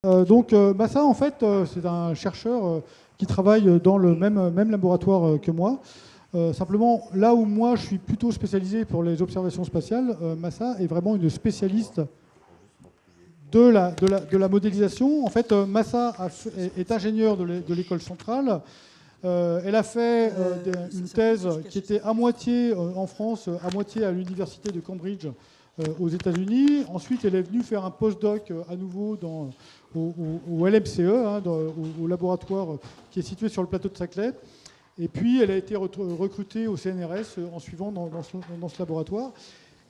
Massa, en fait, c'est un chercheur qui travaille dans le même laboratoire que moi. Simplement, là où moi, je suis plutôt spécialisé pour les observations spatiales, Massa est vraiment une spécialiste de la modélisation. En fait, Massa est ingénieure de l'école centrale. Elle a fait une thèse qui était à moitié en France, à moitié à l'université de Cambridge aux États-Unis. Ensuite, elle est venue faire un postdoc à nouveau au LMCE, hein, au laboratoire qui est situé sur le plateau de Saclay. Et puis, elle a été recrutée au CNRS en suivant dans ce laboratoire.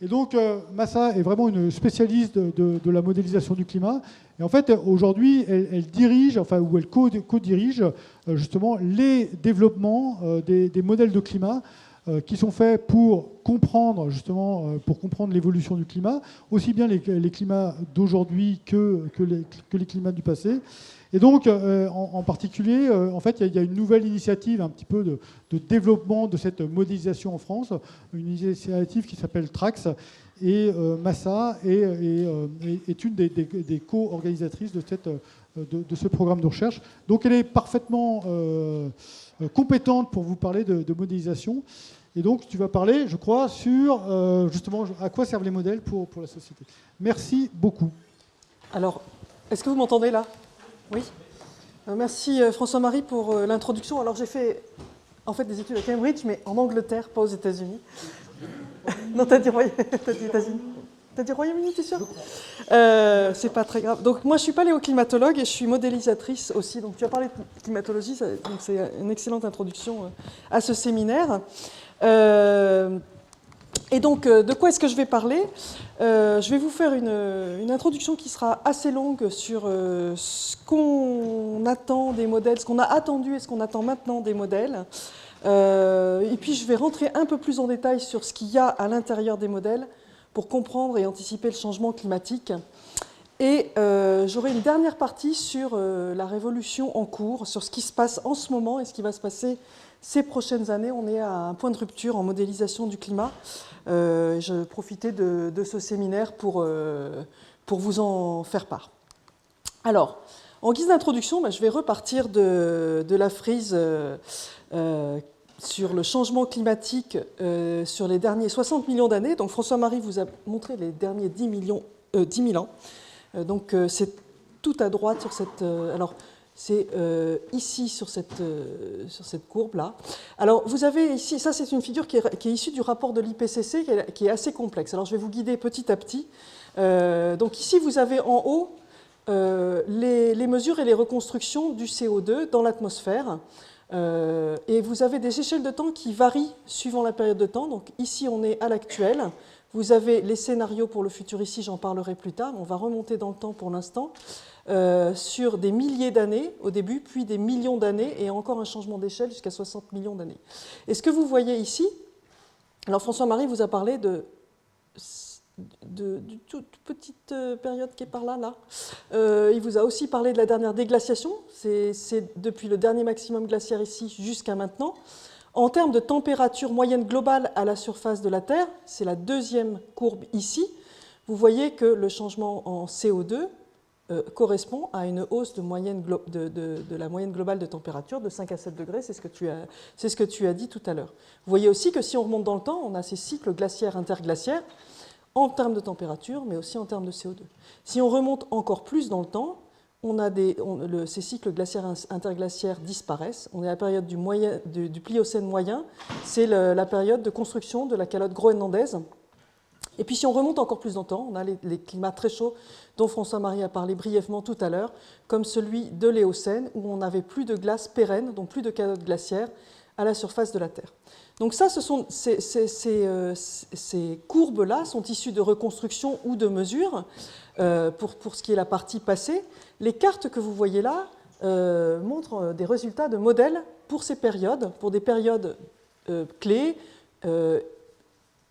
Et donc, Massa est vraiment une spécialiste de la modélisation du climat. Et en fait, aujourd'hui, elle dirige, enfin, ou elle co-dirige justement les développements des modèles de climat qui sont faits pour comprendre l'évolution du climat, aussi bien les climats d'aujourd'hui que les climats du passé. Et donc, en particulier, en fait, il y a une nouvelle initiative un petit peu de développement de cette modélisation en France, une initiative qui s'appelle TRAX, et Massa est une des co-organisatrices de ce programme de recherche. Donc, elle est parfaitement compétente pour vous parler de modélisation. Et donc, tu vas parler, je crois, sur justement à quoi servent les modèles pour la société. Merci beaucoup. Alors, est-ce que vous m'entendez là ? Oui. Merci François-Marie pour l'introduction. Alors, j'ai fait en fait des études à Cambridge, mais en Angleterre, pas aux États-Unis. Non, t'as dit États-Unis. T'as dit Royaume-Uni, t'es sûr ? C'est pas très grave. Donc, moi, je suis paléoclimatologue et je suis modélisatrice aussi. Donc, tu as parlé de climatologie, donc c'est une excellente introduction à ce séminaire. Et donc, de quoi est-ce que je vais parler ? Je vais vous faire une introduction qui sera assez longue sur ce qu'on attend des modèles, ce qu'on a attendu et ce qu'on attend maintenant des modèles. Et puis, je vais rentrer un peu plus en détail sur ce qu'il y a à l'intérieur des modèles pour comprendre et anticiper le changement climatique. Et j'aurai une dernière partie sur la révolution en cours, sur ce qui se passe en ce moment et ce qui va se passer ces prochaines années. On est à un point de rupture en modélisation du climat. Je profitais de ce séminaire pour vous en faire part. Alors, en guise d'introduction, je vais repartir de la frise sur le changement climatique sur les derniers 60 millions d'années. Donc François-Marie vous a montré les derniers 10 000 ans. Donc c'est tout à droite sur cette... alors c'est ici sur cette courbe-là. Alors vous avez ici, ça c'est une figure qui est issue du rapport de l'IPCC qui est assez complexe. Alors je vais vous guider petit à petit. Donc ici vous avez en haut les mesures et les reconstructions du CO2 dans l'atmosphère. Et vous avez des échelles de temps qui varient suivant la période de temps. Donc ici, on est à l'actuel. Vous avez les scénarios pour le futur ici, j'en parlerai plus tard. On va remonter dans le temps pour l'instant sur des milliers d'années au début, puis des millions d'années et encore un changement d'échelle jusqu'à 60 millions d'années. Et ce que vous voyez ici, alors François-Marie vous a parlé d'une toute petite période qui est par là. Il vous a aussi parlé de la dernière déglaciation, c'est depuis le dernier maximum glaciaire ici jusqu'à maintenant. En termes de température moyenne globale à la surface de la Terre, c'est la deuxième courbe ici, vous voyez que le changement en CO2 correspond à une hausse de la moyenne globale de température de 5 à 7 degrés, c'est ce que tu as dit tout à l'heure. Vous voyez aussi que si on remonte dans le temps, on a ces cycles glaciaires interglaciaires, en termes de température, mais aussi en termes de CO2. Si on remonte encore plus dans le temps, ces cycles glaciaires interglaciaires disparaissent. On est à la période du Pliocène moyen, c'est la période de construction de la calotte groenlandaise. Et puis si on remonte encore plus dans le temps, on a les climats très chauds dont François-Marie a parlé brièvement tout à l'heure, comme celui de l'Éocène, où on n'avait plus de glace pérenne, donc plus de calotte glaciaire à la surface de la Terre. Donc ça, ces courbes-là sont issues de reconstruction ou de mesures pour ce qui est la partie passée. Les cartes que vous voyez là montrent des résultats de modèles pour ces périodes, pour des périodes clés,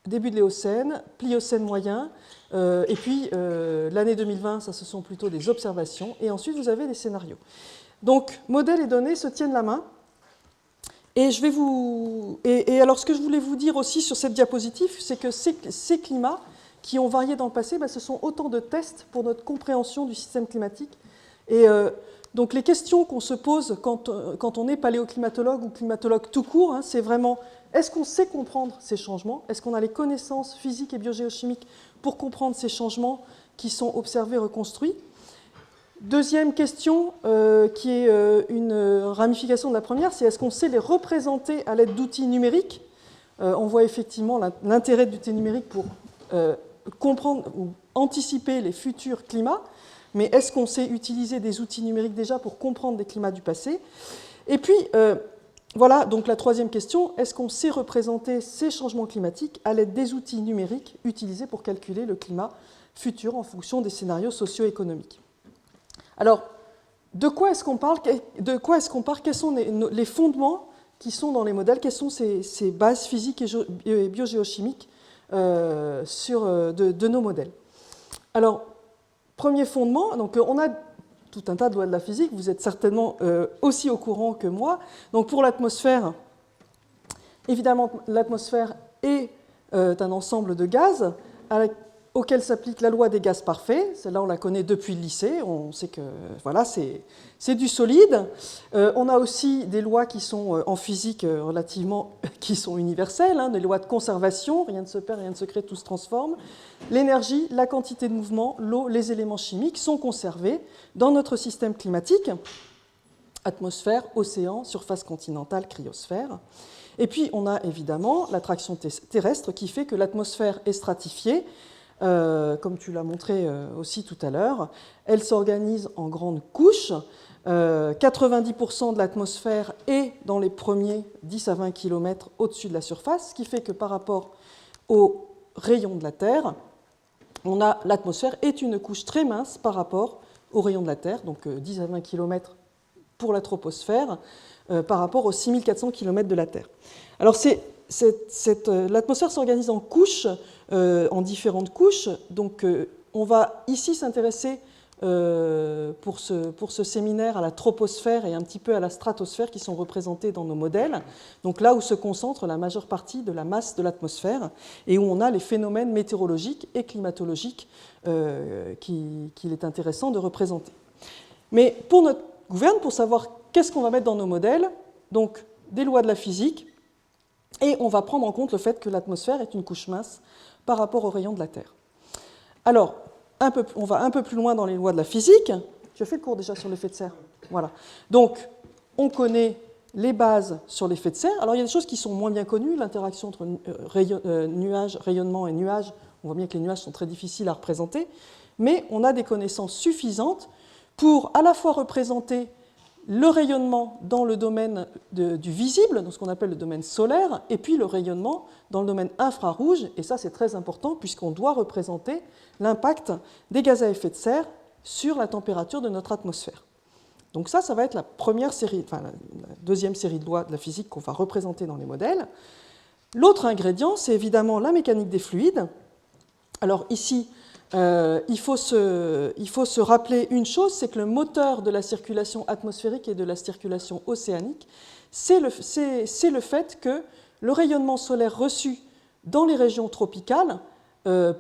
début de l'Éocène, Pliocène moyen, et puis l'année 2020, ça ce sont plutôt des observations, et ensuite vous avez des scénarios. Donc modèles et données se tiennent la main. Et alors, ce que je voulais vous dire aussi sur cette diapositive, c'est que ces climats qui ont varié dans le passé, ce sont autant de tests pour notre compréhension du système climatique Et donc les questions qu'on se pose quand on est paléoclimatologue ou climatologue tout court, hein, c'est vraiment, est-ce qu'on sait comprendre ces changements? Est-ce qu'on a les connaissances physiques et biogéochimiques pour comprendre ces changements qui sont observés, reconstruits? Deuxième question, qui est une ramification de la première, c'est est-ce qu'on sait les représenter à l'aide d'outils numériques? On voit effectivement l'intérêt d'outils numériques pour comprendre ou anticiper les futurs climats, mais est-ce qu'on sait utiliser des outils numériques déjà pour comprendre des climats du passé? Et puis, voilà, donc la troisième question, est-ce qu'on sait représenter ces changements climatiques à l'aide des outils numériques utilisés pour calculer le climat futur en fonction des scénarios socio-économiques? Alors, de quoi est-ce qu'on parle? Quels sont les fondements qui sont dans les modèles? Quelles sont ces bases physiques et biogéochimiques de nos modèles? Alors, premier fondement, donc on a tout un tas de lois de la physique, vous êtes certainement aussi au courant que moi. Donc pour l'atmosphère, évidemment, l'atmosphère est un ensemble de gaz auquel s'applique la loi des gaz parfaits. Celle-là, on la connaît depuis le lycée. On sait que voilà, c'est du solide. On a aussi des lois qui sont en physique qui sont universelles, hein, des lois de conservation. Rien ne se perd, rien ne se crée, tout se transforme. L'énergie, la quantité de mouvement, l'eau, les éléments chimiques sont conservés dans notre système climatique. Atmosphère, océan, surface continentale, cryosphère. Et puis, on a évidemment l'attraction terrestre qui fait que l'atmosphère est stratifiée. Comme tu l'as montré aussi tout à l'heure, elle s'organise en grandes couches. 90% de l'atmosphère est dans les premiers 10 à 20 km au-dessus de la surface, ce qui fait que par rapport aux rayons de la Terre, l'atmosphère est une couche très mince par rapport aux rayons de la Terre, donc 10 à 20 km pour la troposphère, par rapport aux 6400 km de la Terre. Alors l'atmosphère s'organise en couches, en différentes couches. Donc, on va ici s'intéresser pour ce séminaire à la troposphère et un petit peu à la stratosphère qui sont représentés dans nos modèles. Donc là où se concentre la majeure partie de la masse de l'atmosphère et où on a les phénomènes météorologiques et climatologiques qu'il est intéressant de représenter. Mais pour notre gouverne, pour savoir qu'est-ce qu'on va mettre dans nos modèles, donc des lois de la physique, et on va prendre en compte le fait que l'atmosphère est une couche mince par rapport aux rayons de la Terre. Alors, on va un peu plus loin dans les lois de la physique. Tu as fait le cours déjà sur l'effet de serre. Voilà. Donc, on connaît les bases sur l'effet de serre. Alors, il y a des choses qui sont moins bien connues, l'interaction entre nuages, rayonnement et nuages. On voit bien que les nuages sont très difficiles à représenter, mais on a des connaissances suffisantes pour à la fois représenter le rayonnement dans le domaine du visible, dans ce qu'on appelle le domaine solaire, et puis le rayonnement dans le domaine infrarouge, et ça c'est très important puisqu'on doit représenter l'impact des gaz à effet de serre sur la température de notre atmosphère. Donc ça va être la deuxième série de lois de la physique qu'on va représenter dans les modèles. L'autre ingrédient, c'est évidemment la mécanique des fluides. Alors ici, il faut se rappeler une chose, c'est que le moteur de la circulation atmosphérique et de la circulation océanique, c'est le fait que le rayonnement solaire reçu dans les régions tropicales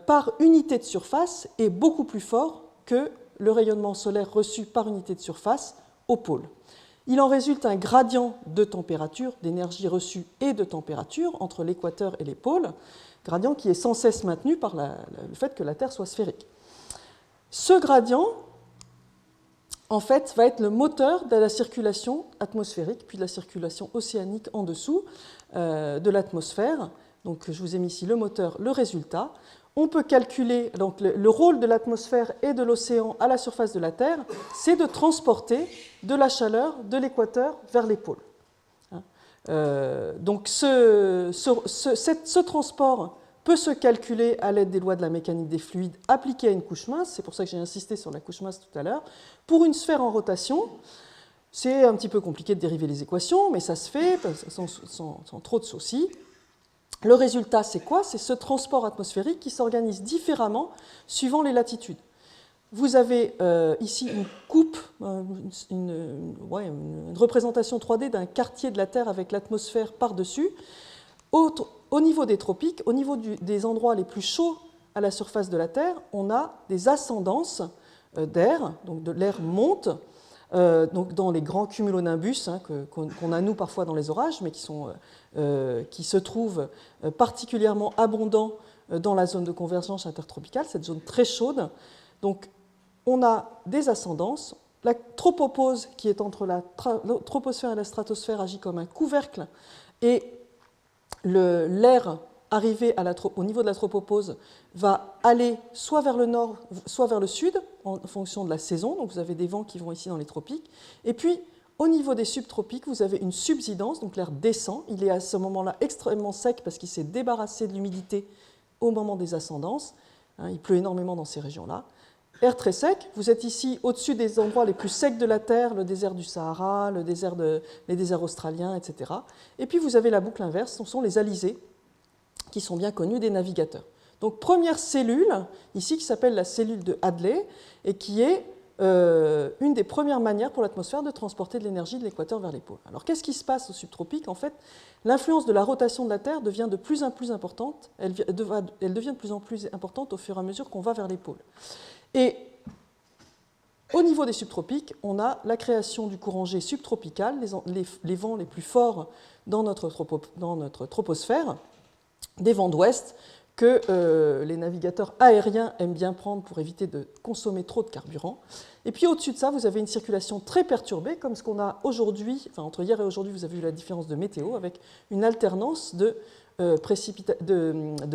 par unité de surface est beaucoup plus fort que le rayonnement solaire reçu par unité de surface au pôle. Il en résulte un gradient de température, d'énergie reçue et de température entre l'équateur et les pôles, gradient qui est sans cesse maintenu par le fait que la Terre soit sphérique. Ce gradient, en fait, va être le moteur de la circulation atmosphérique, puis de la circulation océanique en dessous de l'atmosphère. Donc, je vous ai mis ici le moteur, le résultat. On peut calculer donc, le rôle de l'atmosphère et de l'océan à la surface de la Terre, c'est de transporter de la chaleur de l'équateur vers les pôles. Donc ce transport peut se calculer à l'aide des lois de la mécanique des fluides appliquées à une couche mince, c'est pour ça que j'ai insisté sur la couche mince tout à l'heure. Pour une sphère en rotation, c'est un petit peu compliqué de dériver les équations, mais ça se fait sans trop de soucis. Le résultat, c'est quoi? C'est ce transport atmosphérique qui s'organise différemment suivant les latitudes. Vous avez ici une coupe, une représentation 3D d'un quartier de la Terre avec l'atmosphère par-dessus. Au niveau des tropiques, au niveau des endroits les plus chauds à la surface de la Terre, on a des ascendances d'air, donc l'air monte, donc dans les grands cumulonimbus qu'on a nous parfois dans les orages, mais qui se trouvent particulièrement abondants dans la zone de convergence intertropicale, cette zone très chaude. Donc on a des ascendances. La tropopause qui est entre la troposphère et la stratosphère agit comme un couvercle, et l'air arrivé au niveau de la tropopause va aller soit vers le nord, soit vers le sud, en fonction de la saison. Donc vous avez des vents qui vont ici dans les tropiques. Et puis, au niveau des subtropiques, vous avez une subsidence, donc l'air descend. Il est à ce moment-là extrêmement sec parce qu'il s'est débarrassé de l'humidité au moment des ascendances. Il pleut énormément dans ces régions-là. Air très sec, vous êtes ici au-dessus des endroits les plus secs de la Terre, le désert du Sahara, les déserts australiens, etc. Et puis vous avez la boucle inverse, ce sont les alizés, qui sont bien connus des navigateurs. Donc première cellule, ici, qui s'appelle la cellule de Hadley, et qui est une des premières manières pour l'atmosphère de transporter de l'énergie de l'équateur vers les pôles. Alors qu'est-ce qui se passe au subtropique? En fait, l'influence de la rotation de la Terre devient de plus en plus importante, elle devient de plus en plus importante au fur et à mesure qu'on va vers les pôles. Et au niveau des subtropiques, on a la création du courant G subtropical, les vents les plus forts dans notre troposphère, des vents d'ouest que les navigateurs aériens aiment bien prendre pour éviter de consommer trop de carburant. Et puis au-dessus de ça, vous avez une circulation très perturbée, comme ce qu'on a aujourd'hui, enfin entre hier et aujourd'hui, vous avez vu la différence de météo, avec une alternance de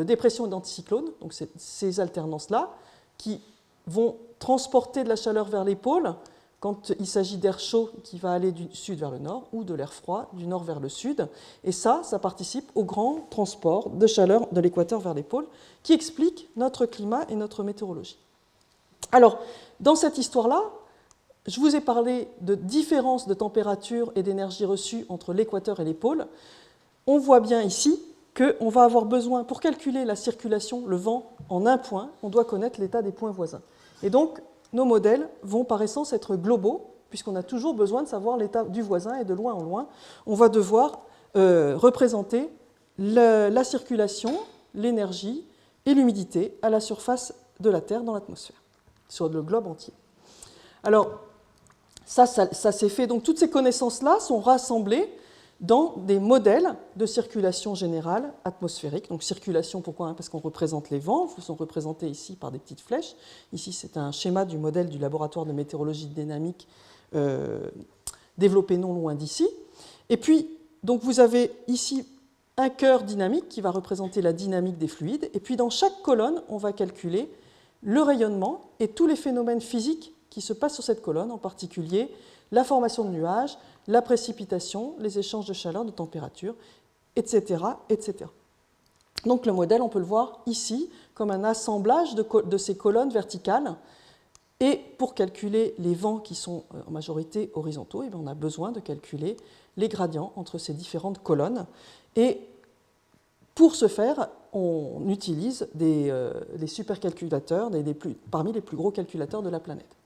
dépression et d'anticyclones. Donc ces alternances-là, qui vont transporter de la chaleur vers les pôles quand il s'agit d'air chaud qui va aller du sud vers le nord, ou de l'air froid du nord vers le sud. Et ça participe au grand transport de chaleur de l'équateur vers les pôles, qui explique notre climat et notre météorologie. Alors, dans cette histoire-là, je vous ai parlé de différences de température et d'énergie reçue entre l'équateur et les pôles. On voit bien ici qu'on va avoir besoin, pour calculer la circulation, le vent, en un point, on doit connaître l'état des points voisins. Et donc, nos modèles vont par essence être globaux, puisqu'on a toujours besoin de savoir l'état du voisin, et de loin en loin, on va devoir représenter la circulation, l'énergie et l'humidité à la surface de la Terre dans l'atmosphère, sur le globe entier. Alors, ça s'est fait. Donc, toutes ces connaissances-là sont rassemblées dans des modèles de circulation générale atmosphérique. Donc circulation, pourquoi? Parce qu'on représente les vents, ils sont représentés ici par des petites flèches. Ici, c'est un schéma du modèle du laboratoire de météorologie dynamique développé non loin d'ici. Et puis, donc vous avez ici un cœur dynamique qui va représenter la dynamique des fluides. Et puis, dans chaque colonne, on va calculer le rayonnement et tous les phénomènes physiques qui se passent sur cette colonne, en particulier la formation de nuages, la précipitation, les échanges de chaleur, de température, etc., etc. Donc le modèle, on peut le voir ici comme un assemblage de ces colonnes verticales. Et pour calculer les vents qui sont en majorité horizontaux, on a besoin de calculer les gradients entre ces différentes colonnes. Et pour ce faire, on utilise des supercalculateurs, parmi les plus gros calculateurs de la planète.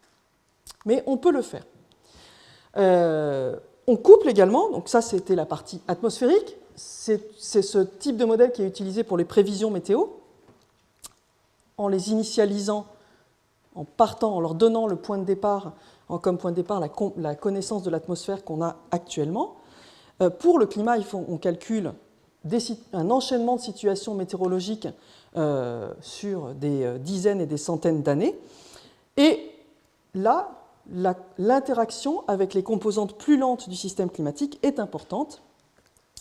Mais on peut le faire. On couple également, donc ça c'était la partie atmosphérique, c'est ce type de modèle qui est utilisé pour les prévisions météo, en les initialisant, en leur donnant le point de départ, comme point de départ la connaissance de l'atmosphère qu'on a actuellement. Pour le climat, on calcule un enchaînement de situations météorologiques sur des dizaines et des centaines d'années, et là, l'interaction avec les composantes plus lentes du système climatique est importante.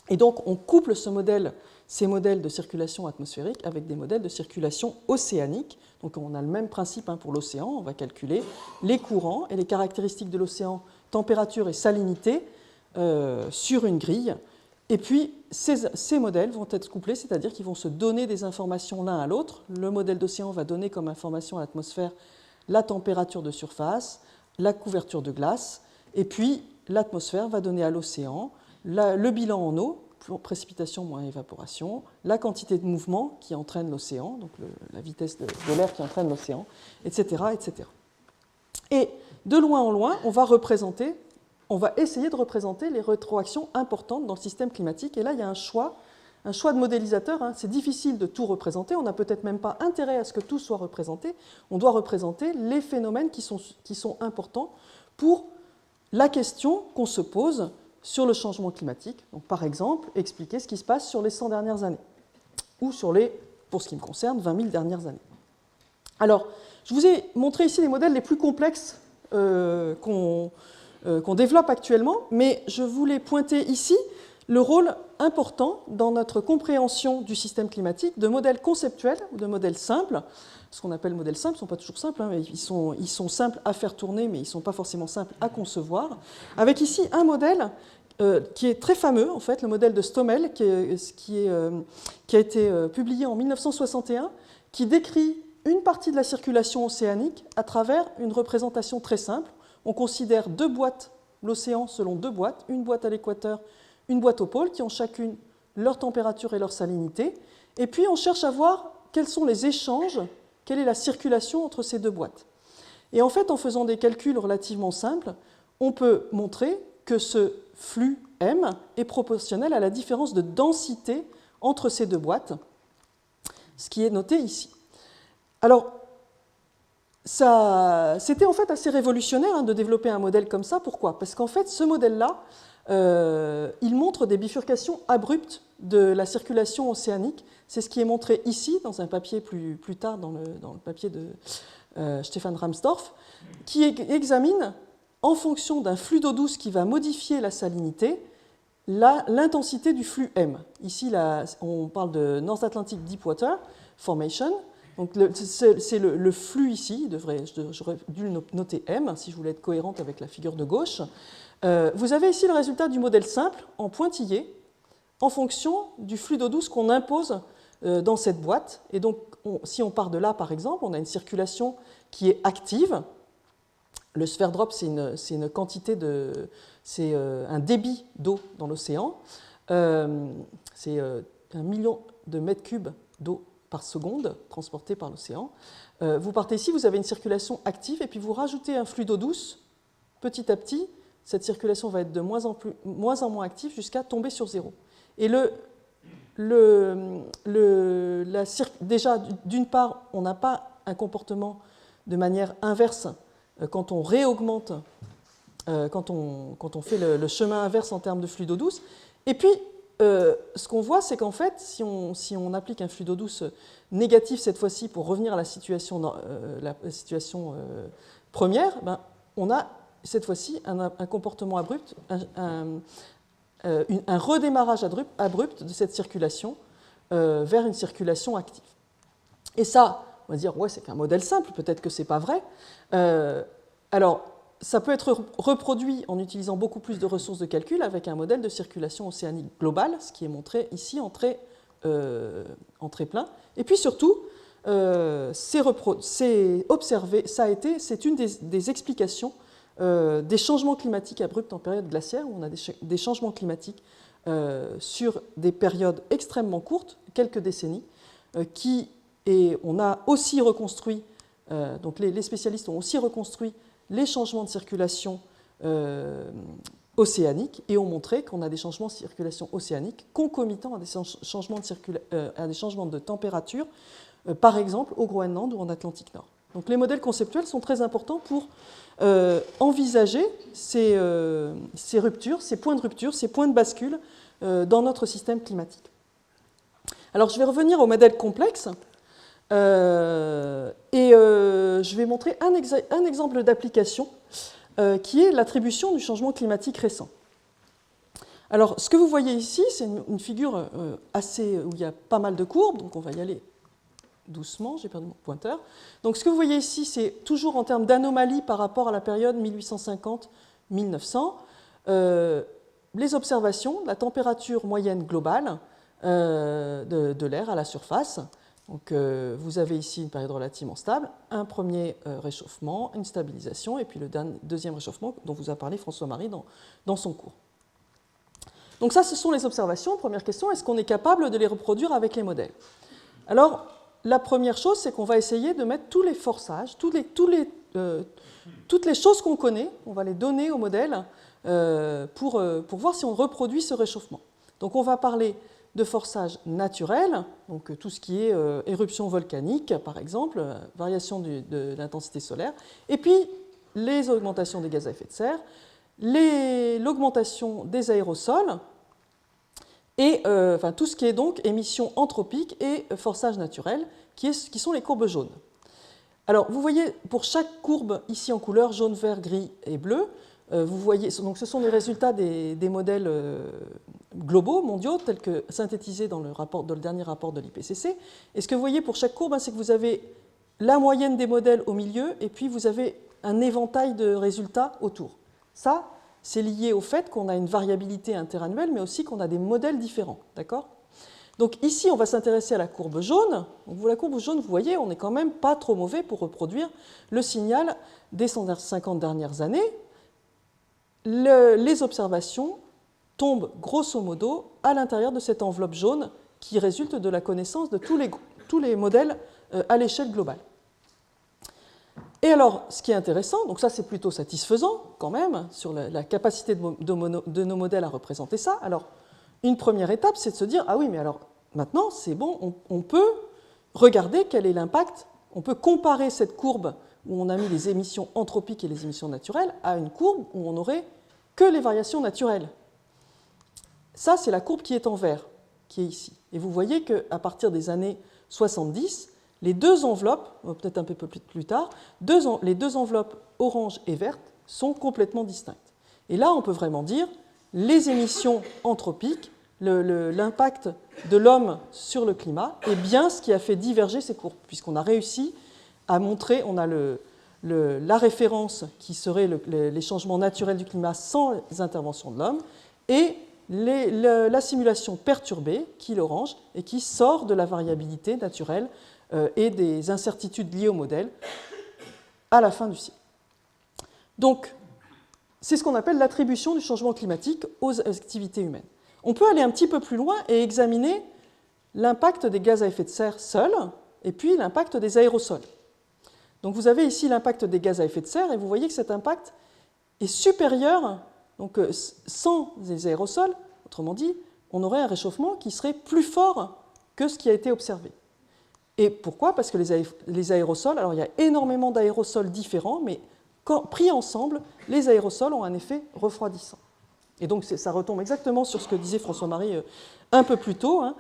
Et donc, on couple ces modèles de circulation atmosphérique avec des modèles de circulation océanique. Donc, on a le même principe pour l'océan. On va calculer les courants et les caractéristiques de l'océan, température et salinité, sur une grille. Et puis, ces modèles vont être couplés, c'est-à-dire qu'ils vont se donner des informations l'un à l'autre. Le modèle d'océan va donner comme information à l'atmosphère la température de surface, la couverture de glace, et puis l'atmosphère va donner à l'océan le bilan en eau, précipitation moins évaporation, la quantité de mouvement qui entraîne l'océan, donc la vitesse de l'air qui entraîne l'océan, etc., etc. Et de loin en loin, on va essayer de représenter les rétroactions importantes dans le système climatique, et là il y a un choix un choix de modélisateur. Hein. C'est difficile de tout représenter, on n'a peut-être même pas intérêt à ce que tout soit représenté. On doit représenter les phénomènes qui sont importants pour la question qu'on se pose sur le changement climatique. Donc, par exemple, expliquer ce qui se passe sur les 100 dernières années, ou sur les, pour ce qui me concerne, 20 000 dernières années. Alors, je vous ai montré ici les modèles les plus complexes qu'on développe actuellement, mais je voulais pointer ici le rôle important dans notre compréhension du système climatique de modèles conceptuels ou de modèles simples. Ce qu'on appelle modèles simples ne sont pas toujours simples, hein, mais ils sont simples à faire tourner, mais ils ne sont pas forcément simples à concevoir. Avec ici un modèle qui est très fameux, en fait, le modèle de Stommel, qui a été publié en 1961, qui décrit une partie de la circulation océanique à travers une représentation très simple. On considère deux boîtes, l'océan selon deux boîtes, une boîte à l'équateur, une boîte au pôle, qui ont chacune leur température et leur salinité. Et puis on cherche à voir quels sont les échanges, quelle est la circulation entre ces deux boîtes. Et en fait, en faisant des calculs relativement simples, on peut montrer que ce flux M est proportionnel à la différence de densité entre ces deux boîtes, ce qui est noté ici. Alors, c'était en fait assez révolutionnaire hein, de développer un modèle comme ça. Pourquoi? Parce qu'en fait, ce modèle-là, il montre des bifurcations abruptes de la circulation océanique. C'est ce qui est montré ici, dans un papier plus tard, dans le papier de Stefan Rahmstorf, qui examine, en fonction d'un flux d'eau douce qui va modifier la salinité, l'intensité du flux M. Ici, on parle de North Atlantic Deepwater Formation. Donc c'est le flux ici, j'aurais dû le noter M, si je voulais être cohérente avec la figure de gauche. Vous avez ici le résultat du modèle simple, en pointillé, en fonction du flux d'eau douce qu'on impose dans cette boîte. Et donc, si on part de là, par exemple, on a une circulation qui est active. Le sphere drop, c'est une quantité c'est un débit d'eau dans l'océan. C'est 1 million de mètres cubes d'eau par seconde transportée par l'océan. Vous partez ici, vous avez une circulation active, et puis vous rajoutez un flux d'eau douce. Petit à petit, cette circulation va être de moins en moins active jusqu'à tomber sur zéro. Et déjà, d'une part, on n'a pas un comportement de manière inverse quand on réaugmente, quand on fait le chemin inverse en termes de flux d'eau douce. Et puis, ce qu'on voit, c'est qu'en fait, si on applique un flux d'eau douce négatif cette fois-ci pour revenir à la situation première, ben, on a cette fois-ci un comportement abrupt, un redémarrage abrupt de cette circulation vers une circulation active. Et ça, on va dire, ouais, c'est qu'un modèle simple, peut-être que ce n'est pas vrai. Alors, ça peut être reproduit en utilisant beaucoup plus de ressources de calcul avec un modèle de circulation océanique globale, ce qui est montré ici en trait plein. Et puis surtout, c'est observé, c'est une des explications des changements climatiques abrupts en période glaciaire, où on a des changements climatiques sur des périodes extrêmement courtes, quelques décennies, et on a aussi reconstruit, donc les spécialistes ont aussi reconstruit les changements de circulation océanique et ont montré qu'on a des changements de circulation océanique concomitants à des changements de température, par exemple au Groenland ou en Atlantique Nord. Donc les modèles conceptuels sont très importants pour envisager ces ruptures, ces points de rupture, ces points de bascule dans notre système climatique. Alors je vais revenir au modèle complexe. Je vais montrer un exemple d'application qui est l'attribution du changement climatique récent. Alors, ce que vous voyez ici, c'est une figure où il y a pas mal de courbes, donc on va y aller doucement, j'ai perdu mon pointeur. Donc, ce que vous voyez ici, c'est toujours en termes d'anomalies par rapport à la période 1850-1900. Les observations, la température moyenne globale de l'air à la surface. Donc, vous avez ici une période relativement stable, un premier réchauffement, une stabilisation, et puis le deuxième réchauffement dont vous a parlé François-Marie dans son cours. Donc ça, ce sont les observations. Première question, est-ce qu'on est capable de les reproduire avec les modèles? Alors, la première chose, c'est qu'on va essayer de mettre tous les forçages, toutes les choses qu'on connaît, on va les donner au modèle pour voir si on reproduit ce réchauffement. Donc on va parler de forçage naturel, donc tout ce qui est éruption volcanique, par exemple, variation de l'intensité solaire, et puis les augmentations des gaz à effet de serre, l'augmentation des aérosols, et enfin, tout ce qui est donc émissions anthropiques et forçage naturel, qui sont les courbes jaunes. Alors, vous voyez, pour chaque courbe, ici en couleur, jaune, vert, gris et bleu, vous voyez, donc ce sont les résultats des modèles globaux, mondiaux, tels que synthétisés dans le dernier rapport de l'IPCC. Et ce que vous voyez pour chaque courbe, c'est que vous avez la moyenne des modèles au milieu, et puis vous avez un éventail de résultats autour. Ça, c'est lié au fait qu'on a une variabilité interannuelle, mais aussi qu'on a des modèles différents. D'accord ? Donc ici, on va s'intéresser à la courbe jaune. Donc, la courbe jaune, vous voyez, on n'est quand même pas trop mauvais pour reproduire le signal des 150 dernières années. Les observations tombent grosso modo à l'intérieur de cette enveloppe jaune qui résulte de la connaissance de tous les modèles à l'échelle globale. Et alors, ce qui est intéressant, donc ça c'est plutôt satisfaisant quand même sur la capacité de nos modèles à représenter ça. Alors, une première étape, c'est de se dire, ah oui, mais alors maintenant c'est bon, on peut regarder quel est l'impact, on peut comparer cette courbe où on a mis les émissions anthropiques et les émissions naturelles à une courbe où on n'aurait que les variations naturelles. Ça, c'est la courbe qui est en vert, qui est ici. Et vous voyez qu'à partir des années 70, les deux enveloppes, peut-être un peu plus tard, les deux enveloppes orange et verte sont complètement distinctes. Et là, on peut vraiment dire les émissions anthropiques, l'impact de l'homme sur le climat, est bien ce qui a fait diverger ces courbes, puisqu'on a réussi à montrer, on a la référence qui serait les changements naturels du climat sans les interventions de l'homme, et la simulation perturbée, qui est l'orange, et qui sort de la variabilité naturelle et des incertitudes liées au modèle à la fin du siècle. Donc, c'est ce qu'on appelle l'attribution du changement climatique aux activités humaines. On peut aller un petit peu plus loin et examiner l'impact des gaz à effet de serre seuls, et puis l'impact des aérosols. Donc vous avez ici l'impact des gaz à effet de serre, et vous voyez que cet impact est supérieur, donc sans les aérosols, autrement dit, on aurait un réchauffement qui serait plus fort que ce qui a été observé. Et pourquoi ? Parce que les aérosols, alors il y a énormément d'aérosols différents, mais pris ensemble, les aérosols ont un effet refroidissant. Et donc ça retombe exactement sur ce que disait François-Marie un peu plus tôt. Hein.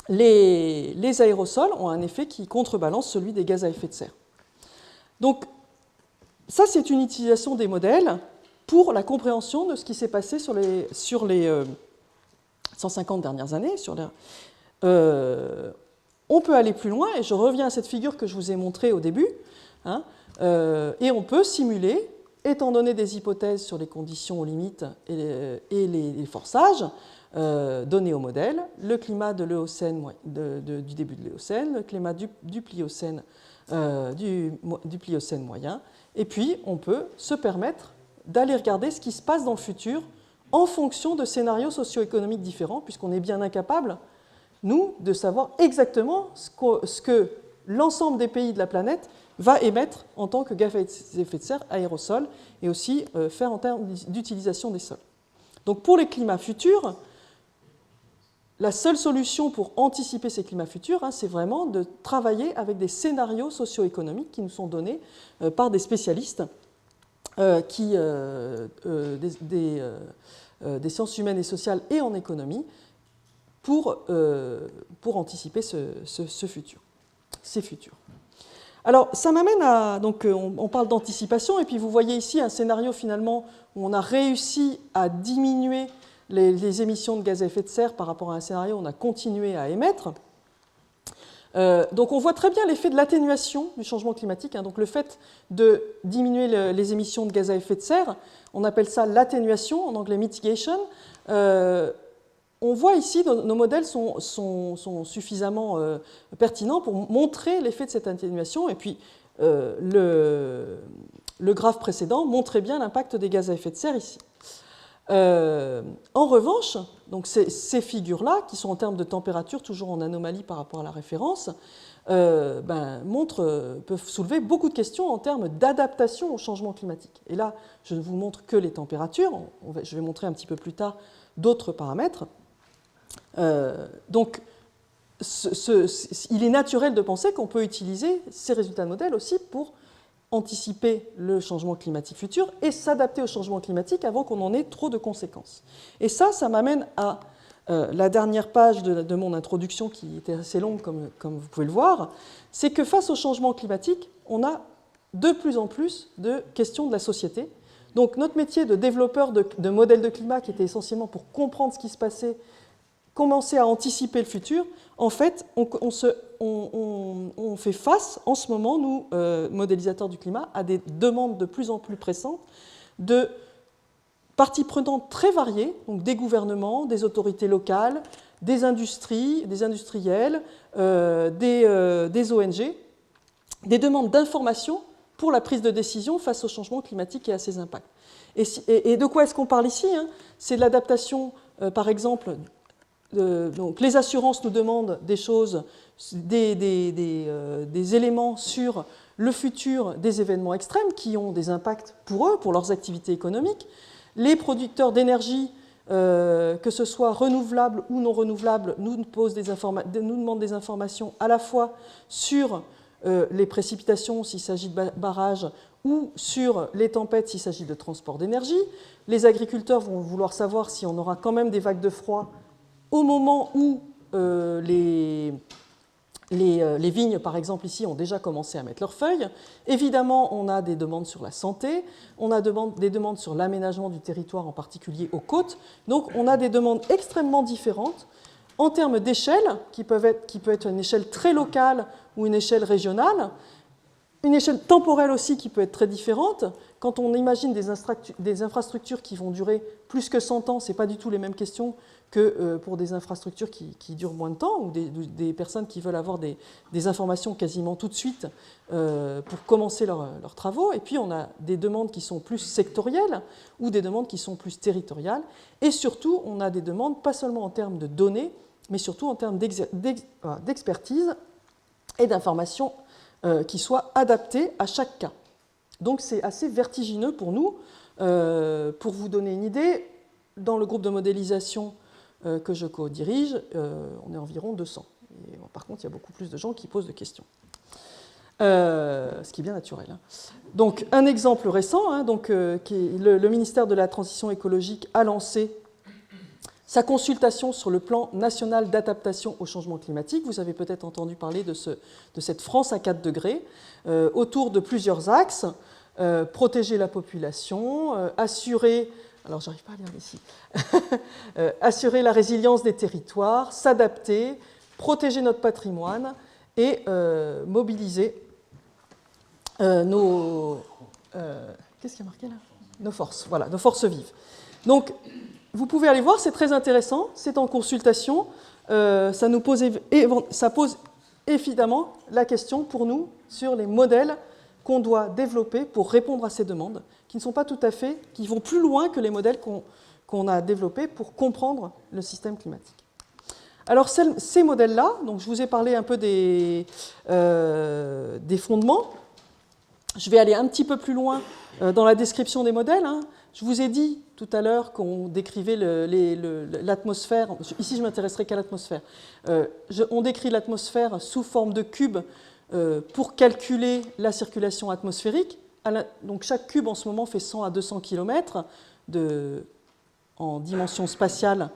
Les aérosols ont un effet qui contrebalance celui des gaz à effet de serre. Donc ça, c'est une utilisation des modèles pour la compréhension de ce qui s'est passé sur les 150 dernières années. On peut aller plus loin, et je reviens à cette figure que je vous ai montrée au début, hein, et on peut simuler, étant donné des hypothèses sur les conditions aux limites et les forçages donnés au modèle, le climat de l'Éocène, du début de l'Éocène, le climat du Pliocène moyen, et puis on peut se permettre d'aller regarder ce qui se passe dans le futur en fonction de scénarios socio-économiques différents, puisqu'on est bien incapable, nous, de savoir exactement ce que l'ensemble des pays de la planète va émettre en tant que gaz à effet de serre, aérosol, et aussi faire en termes d'utilisation des sols. Donc pour les climats futurs, la seule solution pour anticiper ces climats futurs, hein, c'est vraiment de travailler avec des scénarios socio-économiques qui nous sont donnés par des spécialistes des sciences humaines et sociales et en économie pour anticiper ces futurs. Alors, ça m'amène à... Donc, on parle d'anticipation, et puis vous voyez ici un scénario finalement où on a réussi à diminuer les émissions de gaz à effet de serre par rapport à un scénario où on a continué à émettre. Donc on voit très bien l'effet de l'atténuation du changement climatique, hein, donc le fait de diminuer les émissions de gaz à effet de serre, on appelle ça l'atténuation, en anglais mitigation. On voit ici, nos modèles sont suffisamment pertinents pour montrer l'effet de cette atténuation, et puis le graphe précédent montrait bien l'impact des gaz à effet de serre ici. En revanche, donc ces figures-là, qui sont en termes de température, toujours en anomalie par rapport à la référence, peuvent soulever beaucoup de questions en termes d'adaptation au changement climatique. Et là, je ne vous montre que les températures, je vais montrer un petit peu plus tard d'autres paramètres. Donc, il est naturel de penser qu'on peut utiliser ces résultats de modèle aussi pour anticiper le changement climatique futur et s'adapter au changement climatique avant qu'on en ait trop de conséquences. Et ça m'amène à la dernière page de mon introduction, qui était assez longue, comme vous pouvez le voir, c'est que face au changement climatique, on a de plus en plus de questions de la société. Donc notre métier de développeur de modèles de climat, qui était essentiellement pour comprendre ce qui se passait, commencer à anticiper le futur, en fait, on fait face, en ce moment, nous, modélisateurs du climat, à des demandes de plus en plus pressantes de parties prenantes très variées, donc des gouvernements, des autorités locales, des industries, des industriels, des ONG, des demandes d'information pour la prise de décision face au changement climatique et à ses impacts. Et de quoi est-ce qu'on parle ici, hein? C'est de l'adaptation, par exemple. Donc, les assurances nous demandent des choses, des éléments sur le futur des événements extrêmes qui ont des impacts pour eux, pour leurs activités économiques. Les producteurs d'énergie, que ce soit renouvelables ou non renouvelables, nous demandent des informations à la fois sur les précipitations s'il s'agit de barrages ou sur les tempêtes s'il s'agit de transport d'énergie. Les agriculteurs vont vouloir savoir si on aura quand même des vagues de froid au moment où les vignes, par exemple, ici, ont déjà commencé à mettre leurs feuilles. Évidemment, on a des demandes sur la santé, on a des demandes sur l'aménagement du territoire, en particulier aux côtes. Donc, on a des demandes extrêmement différentes en termes d'échelle, qui peut être une échelle très locale ou une échelle régionale, une échelle temporelle aussi qui peut être très différente. Quand on imagine des infrastructures qui vont durer plus que 100 ans, ce n'est pas du tout les mêmes questions que pour des infrastructures qui durent moins de temps, ou des personnes qui veulent avoir des informations quasiment tout de suite pour commencer leurs travaux. Et puis on a des demandes qui sont plus sectorielles ou des demandes qui sont plus territoriales. Et surtout, on a des demandes pas seulement en termes de données, mais surtout en termes d'expertise et d'informations qui soient adaptées à chaque cas. Donc c'est assez vertigineux pour nous. Pour vous donner une idée, dans le groupe de modélisation que je co-dirige, on est environ 200. Et, par contre, il y a beaucoup plus de gens qui posent des questions. Ce qui est bien naturel. Hein. Donc, un exemple récent, hein, donc, le ministère de la Transition écologique a lancé sa consultation sur le plan national d'adaptation au changement climatique. Vous avez peut-être entendu parler de cette France à 4 degrés, autour de plusieurs axes. Protéger la population, assurer... Alors, j'arrive pas à lire ici. Assurer la résilience des territoires, s'adapter, protéger notre patrimoine et mobiliser nos... qu'est-ce qu'il y a marqué là ? Nos forces, voilà, nos forces vives. Donc, vous pouvez aller voir, c'est très intéressant, c'est en consultation. Ça pose évidemment la question pour nous sur les modèles qu'on doit développer pour répondre à ces demandes, qui ne sont pas tout à fait, qui vont plus loin que les modèles qu'on a développés pour comprendre le système climatique. Alors ces modèles-là, donc je vous ai parlé un peu des fondements. Je vais aller un petit peu plus loin dans la description des modèles. Hein. Je vous ai dit tout à l'heure qu'on décrivait l'atmosphère. Ici, je ne m'intéresserai qu'à l'atmosphère. On décrit l'atmosphère sous forme de cubes pour calculer la circulation atmosphérique. Donc chaque cube en ce moment fait 100 à 200 km en dimension spatiale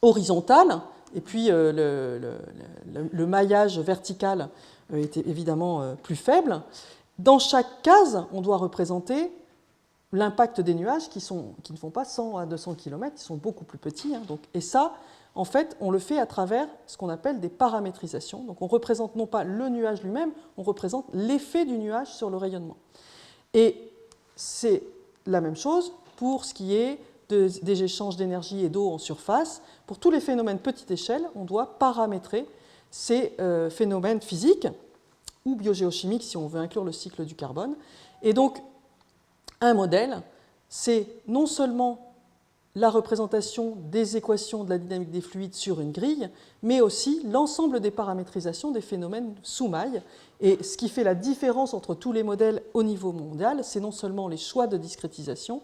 horizontale, et puis le maillage vertical est évidemment plus faible. Dans chaque case, on doit représenter l'impact des nuages qui ne font pas 100 à 200 km, qui sont beaucoup plus petits. Hein, et ça, en fait, on le fait à travers ce qu'on appelle des paramétrisations. Donc on représente non pas le nuage lui-même, on représente l'effet du nuage sur le rayonnement. Et c'est la même chose pour ce qui est des échanges d'énergie et d'eau en surface. Pour tous les phénomènes petite échelle, on doit paramétrer ces phénomènes physiques ou biogéochimiques si on veut inclure le cycle du carbone. Et donc, un modèle, c'est non seulement la représentation des équations de la dynamique des fluides sur une grille, mais aussi l'ensemble des paramétrisations des phénomènes sous-maille. Et ce qui fait la différence entre tous les modèles au niveau mondial, c'est non seulement les choix de discrétisation,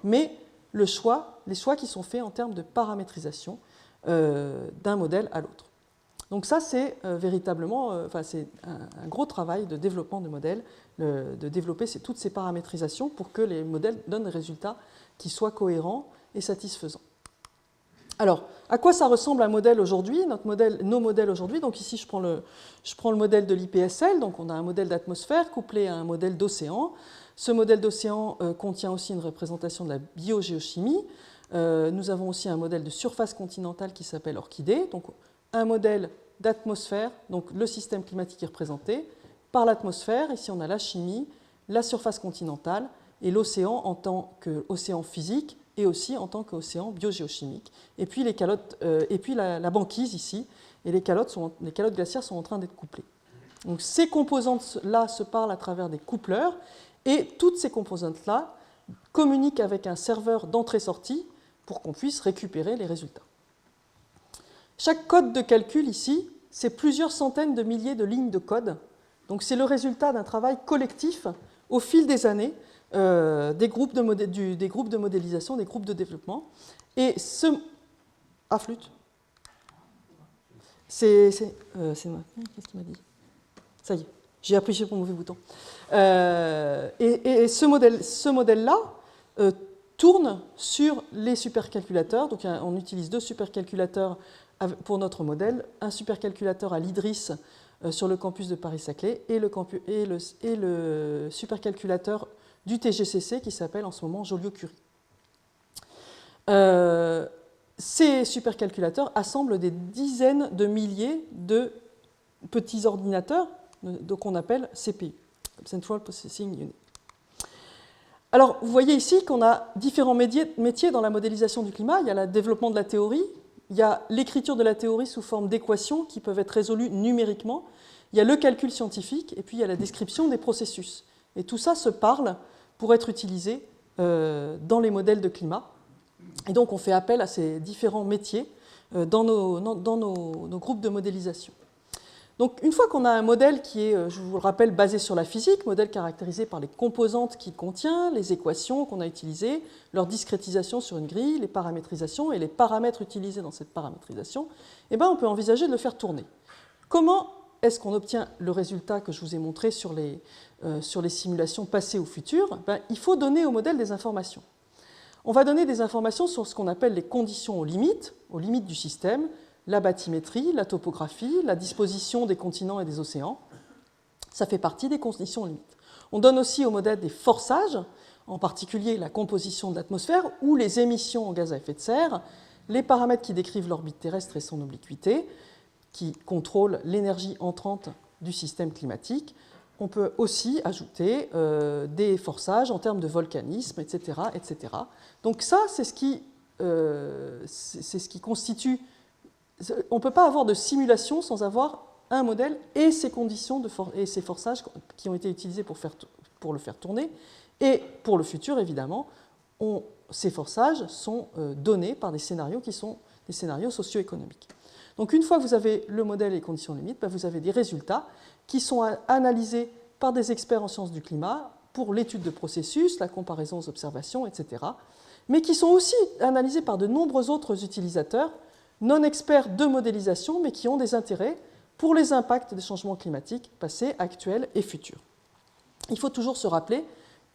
mais les choix qui sont faits en termes de paramétrisation d'un modèle à l'autre. Donc ça, c'est véritablement c'est un gros travail de développement de modèles, de développer toutes ces paramétrisations pour que les modèles donnent des résultats qui soient cohérents et satisfaisants. Alors, à quoi ça ressemble un modèle aujourd'hui, nos modèles aujourd'hui? Donc ici, je prends le modèle de l'IPSL, donc on a un modèle d'atmosphère couplé à un modèle d'océan. Ce modèle d'océan contient aussi une représentation de la biogéochimie. Nous avons aussi un modèle de surface continentale qui s'appelle Orchidée, donc un modèle d'atmosphère, donc le système climatique est représenté par l'atmosphère. Ici, on a la chimie, la surface continentale et l'océan en tant qu'océan physique et aussi en tant qu'océan biogéochimique. Et puis, la banquise ici, et les calottes glaciaires sont en train d'être couplées. Donc ces composantes-là se parlent à travers des coupleurs, et toutes ces composantes-là communiquent avec un serveur d'entrée-sortie pour qu'on puisse récupérer les résultats. Chaque code de calcul ici, c'est plusieurs centaines de milliers de lignes de code. Donc c'est le résultat d'un travail collectif au fil des années, des groupes de modélisation, des groupes de développement. Et Ah, flûte. Qu'est-ce qu'il m'a dit? Ça y est, j'ai appuyé sur le mauvais bouton. Et ce modèle-là tourne sur les supercalculateurs. Donc on utilise 2 supercalculateurs pour notre modèle, un supercalculateur à l'IDRIS sur le campus de Paris-Saclay et le supercalculateur du TGCC qui s'appelle en ce moment Joliot-Curie. Ces supercalculateurs assemblent des dizaines de milliers de petits ordinateurs qu'on appelle CPU, Central Processing Unit. Alors, vous voyez ici qu'on a différents métiers dans la modélisation du climat. Il y a le développement de la théorie, il y a l'écriture de la théorie sous forme d'équations qui peuvent être résolues numériquement, il y a le calcul scientifique, et puis il y a la description des processus. Et tout ça se parle pour être utilisé dans les modèles de climat. Et donc on fait appel à ces différents métiers dans nos groupes de modélisation. Donc une fois qu'on a un modèle qui est, je vous le rappelle, basé sur la physique, modèle caractérisé par les composantes qu'il contient, les équations qu'on a utilisées, leur discrétisation sur une grille, les paramétrisations et les paramètres utilisés dans cette paramétrisation, eh bien, on peut envisager de le faire tourner. Comment est-ce qu'on obtient le résultat que je vous ai montré sur les simulations passées ou futures? Il faut donner au modèle des informations. On va donner des informations sur ce qu'on appelle les conditions aux limites du système, la bathymétrie, la topographie, la disposition des continents et des océans. Ça fait partie des conditions limites. On donne aussi au modèle des forçages, en particulier la composition de l'atmosphère ou les émissions en gaz à effet de serre, les paramètres qui décrivent l'orbite terrestre et son obliquité, qui contrôlent l'énergie entrante du système climatique. On peut aussi ajouter des forçages en termes de volcanisme, etc. etc. Donc ça, c'est ce qui constitue... On ne peut pas avoir de simulation sans avoir un modèle et ses conditions et ses forçages qui ont été utilisés pour le faire tourner. Et pour le futur, évidemment, ces forçages sont donnés par des scénarios qui sont des scénarios socio-économiques. Donc une fois que vous avez le modèle et les conditions limites, vous avez des résultats qui sont analysés par des experts en sciences du climat pour l'étude de processus, la comparaison aux observations, etc. Mais qui sont aussi analysés par de nombreux autres utilisateurs non experts de modélisation, mais qui ont des intérêts pour les impacts des changements climatiques passés, actuels et futurs. Il faut toujours se rappeler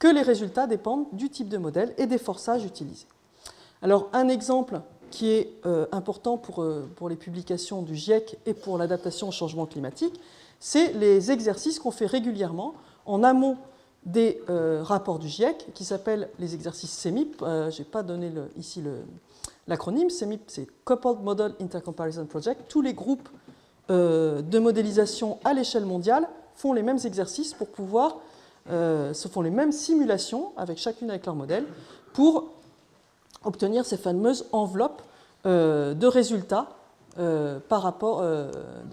que les résultats dépendent du type de modèle et des forçages utilisés. Alors, un exemple qui est important pour les publications du GIEC et pour l'adaptation au changement climatique, c'est les exercices qu'on fait régulièrement en amont des rapports du GIEC, qui s'appellent les exercices CEMIP. Je n'ai pas donné ici l'acronyme. CEMIP, c'est Coupled Model Intercomparison Project. Tous les groupes de modélisation à l'échelle mondiale font les mêmes exercices pour pouvoir, se font les mêmes simulations, chacune avec leur modèle, pour obtenir ces fameuses enveloppes de résultats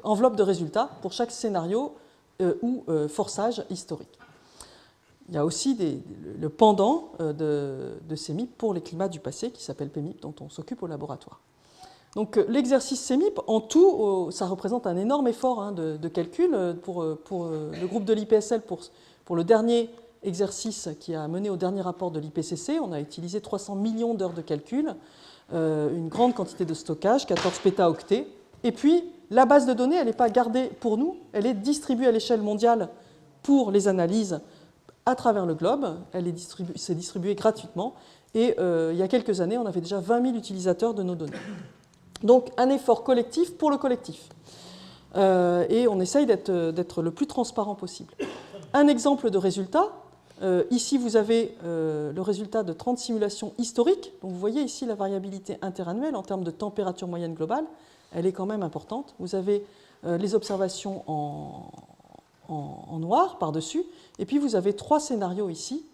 enveloppes de résultats pour chaque scénario ou forçage historique. Il y a aussi le pendant de CEMIP pour les climats du passé qui s'appelle PEMIP, dont on s'occupe au laboratoire. Donc l'exercice CEMIP, en tout, ça représente un énorme effort de calcul pour le groupe de l'IPSL pour le dernier exercice qui a mené au dernier rapport de l'IPCC. On a utilisé 300 millions d'heures de calcul, une grande quantité de stockage, 14 pétaoctets. Et puis, la base de données, elle n'est pas gardée pour nous, elle est distribuée à l'échelle mondiale pour les analyses à travers le globe. C'est distribué gratuitement. Et il y a quelques années, on avait déjà 20 000 utilisateurs de nos données. Donc, un effort collectif pour le collectif. Et on essaye d'être le plus transparent possible. Un exemple de résultat. Ici, vous avez le résultat de 30 simulations historiques. Donc, vous voyez ici la variabilité interannuelle en termes de température moyenne globale. Elle est quand même importante. Vous avez les observations en noir par-dessus. Et puis, vous avez 3 scénarios ici.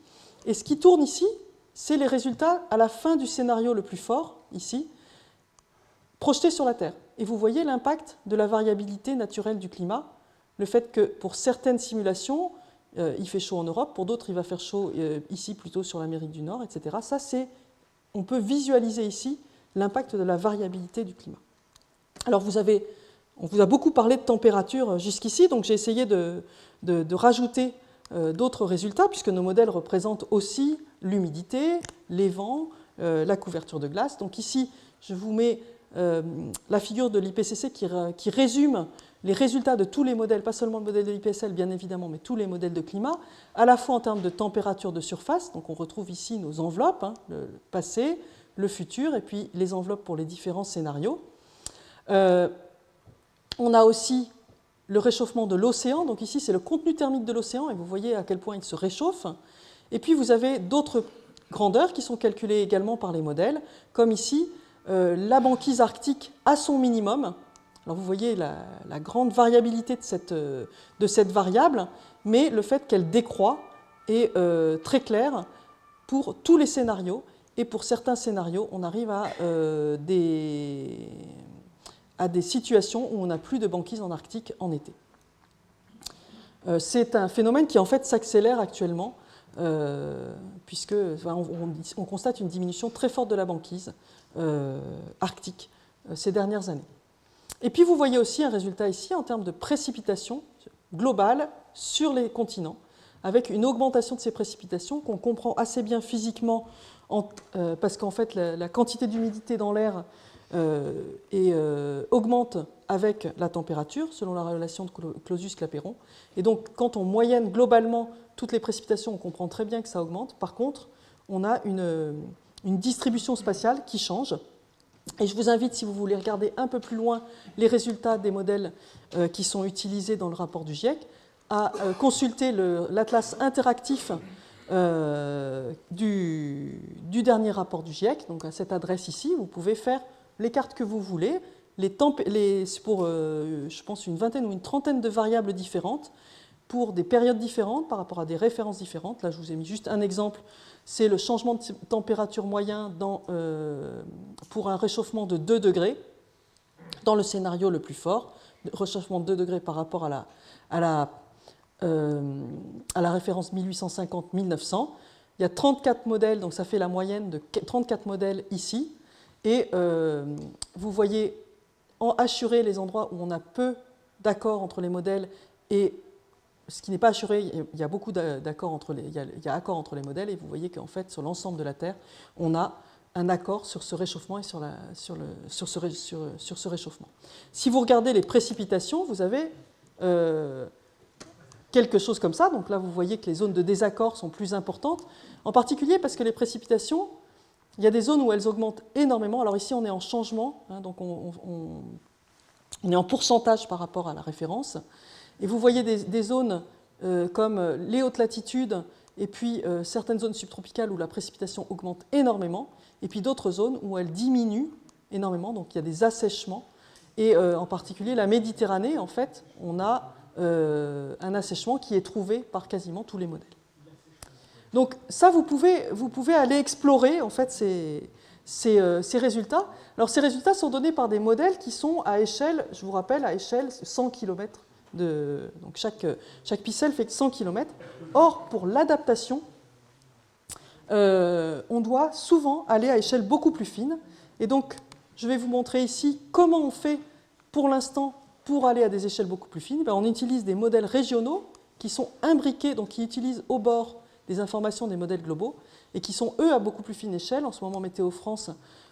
Et ce qui tourne ici, c'est les résultats à la fin du scénario le plus fort, ici, projetés sur la Terre. Et vous voyez l'impact de la variabilité naturelle du climat. Le fait que pour certaines simulations, il fait chaud en Europe, pour d'autres, il va faire chaud ici, plutôt sur l'Amérique du Nord, etc. Ça, on peut visualiser ici l'impact de la variabilité du climat. Alors, on vous a beaucoup parlé de température jusqu'ici, donc j'ai essayé de rajouter d'autres résultats, puisque nos modèles représentent aussi l'humidité, les vents, la couverture de glace. Donc ici, je vous mets la figure de l'IPCC qui résume les résultats de tous les modèles, pas seulement le modèle de l'IPSL, bien évidemment, mais tous les modèles de climat, à la fois en termes de température de surface. Donc on retrouve ici nos enveloppes, le passé, le futur, et puis les enveloppes pour les différents scénarios. On a aussi le réchauffement de l'océan. Donc ici, c'est le contenu thermique de l'océan, et vous voyez à quel point il se réchauffe. Et puis, vous avez d'autres grandeurs qui sont calculées également par les modèles, comme ici, la banquise arctique à son minimum. Alors, vous voyez la grande variabilité de cette variable, mais le fait qu'elle décroît est très clair pour tous les scénarios. Et pour certains scénarios, on arrive à des situations où on n'a plus de banquise en Arctique en été. C'est un phénomène qui en fait s'accélère actuellement, puisque on constate une diminution très forte de la banquise arctique ces dernières années. Et puis vous voyez aussi un résultat ici en termes de précipitations globales sur les continents, avec une augmentation de ces précipitations qu'on comprend assez bien physiquement, parce qu'en fait la quantité d'humidité dans l'air augmente avec la température, selon la relation de Clausius-Clapeyron. Et donc, quand on moyenne globalement toutes les précipitations, on comprend très bien que ça augmente. Par contre, on a une distribution spatiale qui change. Et je vous invite, si vous voulez regarder un peu plus loin les résultats des modèles qui sont utilisés dans le rapport du GIEC, à consulter l'atlas interactif du dernier rapport du GIEC. Donc, à cette adresse ici, vous pouvez faire les cartes que vous voulez, pour, je pense, une vingtaine ou une trentaine de variables différentes, pour des périodes différentes, par rapport à des références différentes. Là, je vous ai mis juste un exemple, c'est le changement de température moyen pour un réchauffement de 2 degrés, dans le scénario le plus fort, réchauffement de 2 degrés par rapport à la référence 1850-1900. Il y a 34 modèles, donc ça fait la moyenne de 34 modèles ici. Et vous voyez en assuré les endroits où on a peu d'accords entre les modèles et ce qui n'est pas assuré, il y a beaucoup d'accords il y a accord entre les modèles, et vous voyez qu'en fait, sur l'ensemble de la Terre, on a un accord sur ce réchauffement et sur ce réchauffement. Si vous regardez les précipitations, vous avez quelque chose comme ça. Donc là, vous voyez que les zones de désaccord sont plus importantes, en particulier parce que les précipitations, il y a des zones où elles augmentent énormément. Alors ici, on est en changement, donc on est en pourcentage par rapport à la référence. Et vous voyez des zones comme les hautes latitudes et puis certaines zones subtropicales où la précipitation augmente énormément, et puis d'autres zones où elle diminue énormément, donc il y a des assèchements. Et en particulier la Méditerranée, en fait, on a un assèchement qui est trouvé par quasiment tous les modèles. Donc ça, vous pouvez aller explorer en fait ces résultats. Alors ces résultats sont donnés par des modèles qui sont à échelle, je vous rappelle, à échelle 100 km. Donc chaque pixel fait 100 km. Or, pour l'adaptation, on doit souvent aller à échelle beaucoup plus fine. Et donc, je vais vous montrer ici comment on fait pour l'instant pour aller à des échelles beaucoup plus fines. On utilise des modèles régionaux qui sont imbriqués, donc qui utilisent au bord des informations des modèles globaux, et qui sont, eux, à beaucoup plus fine échelle. En ce moment, Météo France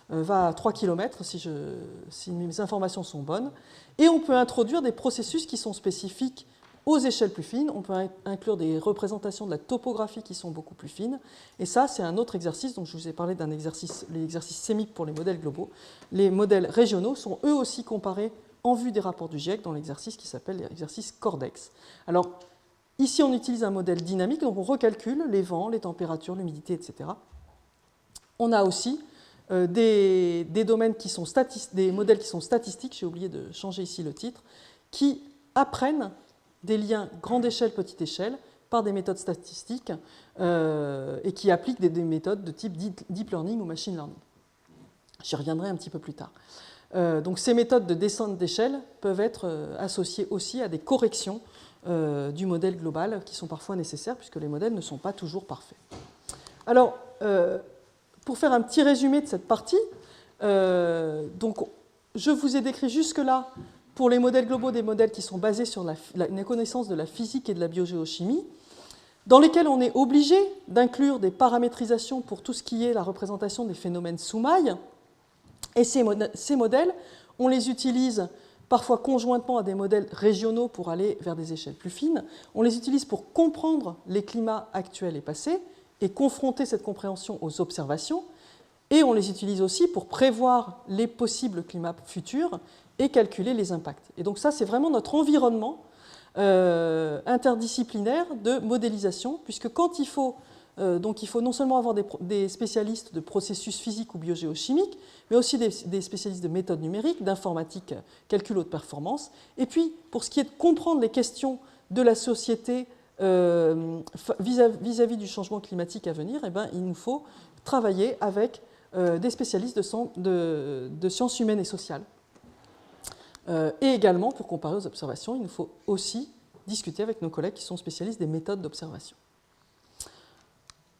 va à 3 km, si mes informations sont bonnes. Et on peut introduire des processus qui sont spécifiques aux échelles plus fines. On peut inclure des représentations de la topographie qui sont beaucoup plus fines. Et ça, c'est un autre exercice. Donc, je vous ai parlé d'un exercice, l'exercice sémique pour les modèles globaux. Les modèles régionaux sont eux aussi comparés en vue des rapports du GIEC dans l'exercice qui s'appelle l'exercice Cordex. Alors, ici, on utilise un modèle dynamique, donc on recalcule les vents, les températures, l'humidité, etc. On a aussi des domaines qui sont des modèles qui sont statistiques, j'ai oublié de changer ici le titre, qui apprennent des liens grande échelle, petite échelle, par des méthodes statistiques et qui appliquent des méthodes de type deep learning ou machine learning. J'y reviendrai un petit peu plus tard. Donc ces méthodes de descente d'échelle peuvent être associées aussi à des corrections du modèle global qui sont parfois nécessaires puisque les modèles ne sont pas toujours parfaits. Alors, pour faire un petit résumé de cette partie, donc, je vous ai décrit jusque-là, pour les modèles globaux, des modèles qui sont basés sur une connaissance de la physique et de la biogéochimie, dans lesquels on est obligé d'inclure des paramétrisations pour tout ce qui est la représentation des phénomènes sous-mailles. Et ces modèles, on les utilise parfois conjointement à des modèles régionaux pour aller vers des échelles plus fines. On les utilise pour comprendre les climats actuels et passés et confronter cette compréhension aux observations. Et on les utilise aussi pour prévoir les possibles climats futurs et calculer les impacts. Et donc ça, c'est vraiment notre environnement interdisciplinaire de modélisation, puisque quand il faut non seulement avoir des spécialistes de processus physiques ou biogéochimiques, mais aussi des spécialistes de méthodes numériques, d'informatique, calcul haute performance. Et puis, pour ce qui est de comprendre les questions de la société vis-à-vis du changement climatique à venir, eh bien, il nous faut travailler avec des spécialistes de sciences humaines et sociales. Et également, pour comparer aux observations, il nous faut aussi discuter avec nos collègues qui sont spécialistes des méthodes d'observation.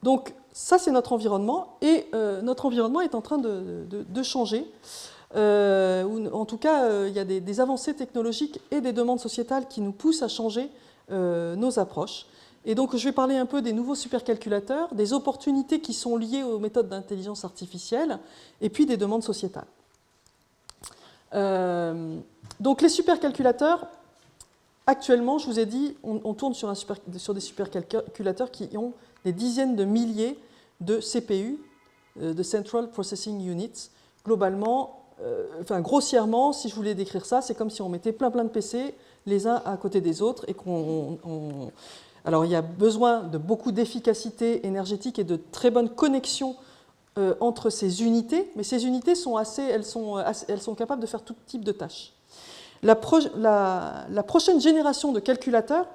Donc ça, c'est notre environnement, et notre environnement est en train de changer. En tout cas, il y a des avancées technologiques et des demandes sociétales qui nous poussent à changer nos approches. Et donc, je vais parler un peu des nouveaux supercalculateurs, des opportunités qui sont liées aux méthodes d'intelligence artificielle, et puis des demandes sociétales. Donc, les supercalculateurs, actuellement, je vous ai dit, on tourne sur des supercalculateurs qui ont des dizaines de milliers de CPU, de Central Processing Units. Globalement, grossièrement, si je voulais décrire ça, c'est comme si on mettait plein de PC les uns à côté des autres et Alors, il y a besoin de beaucoup d'efficacité énergétique et de très bonnes connexions entre ces unités, mais ces unités elles sont capables de faire tout type de tâches. La prochaine génération de calculateurs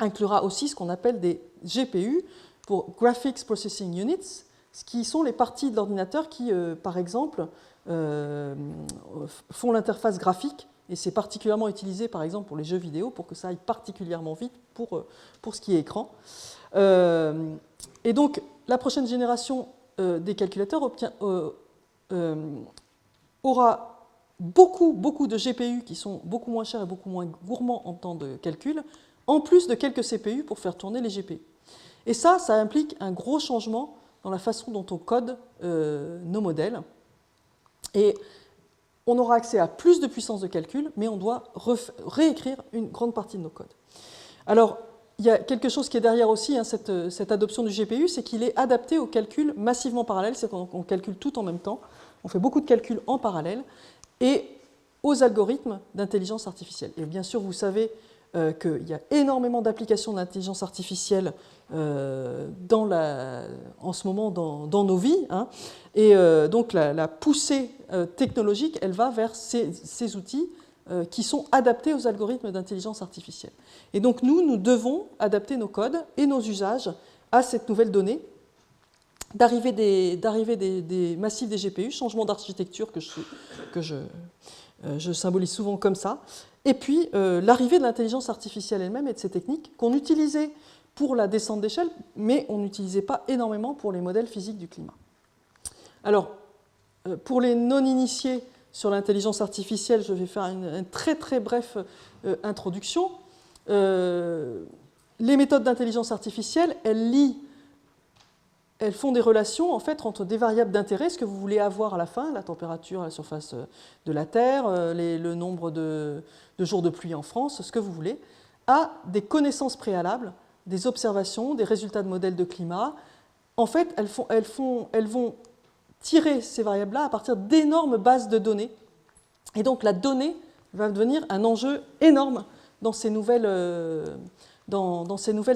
inclura aussi ce qu'on appelle des GPU, pour Graphics Processing Units, ce qui sont les parties de l'ordinateur qui, par exemple, font l'interface graphique, et c'est particulièrement utilisé, par exemple, pour les jeux vidéo, pour que ça aille particulièrement vite pour ce qui est écran. Et donc, la prochaine génération des calculateurs aura beaucoup de GPU qui sont beaucoup moins chers et beaucoup moins gourmands en temps de calcul, en plus de quelques CPU pour faire tourner les GPU. Et ça implique un gros changement dans la façon dont on code nos modèles. Et on aura accès à plus de puissance de calcul, mais on doit réécrire une grande partie de nos codes. Alors, il y a quelque chose qui est derrière aussi, cette adoption du GPU, c'est qu'il est adapté au calcul massivement parallèle, c'est-à-dire qu'on calcule tout en même temps, on fait beaucoup de calculs en parallèle, et aux algorithmes d'intelligence artificielle. Et bien sûr, vous savez qu'il y a énormément d'applications d'intelligence artificielle en ce moment dans nos vies, hein, et donc la poussée technologique, elle va vers ces outils qui sont adaptés aux algorithmes d'intelligence artificielle. Et donc nous devons adapter nos codes et nos usages à cette nouvelle donnée, d'arrivée des massifs des GPU, changement d'architecture que je symbolise souvent comme ça, et puis l'arrivée de l'intelligence artificielle elle-même et de ces techniques qu'on utilisait pour la descente d'échelle, mais on n'utilisait pas énormément pour les modèles physiques du climat. Alors, pour les non-initiés sur l'intelligence artificielle, je vais faire une très très brève introduction. les méthodes d'intelligence artificielle, elles font des relations en fait, entre des variables d'intérêt, ce que vous voulez avoir à la fin, la température à la surface de la Terre, le nombre de jours de pluie en France, ce que vous voulez, à des connaissances préalables, des observations, des résultats de modèles de climat. En fait, elles vont tirer ces variables-là à partir d'énormes bases de données. Et donc la donnée va devenir un enjeu énorme dans ces nouvelles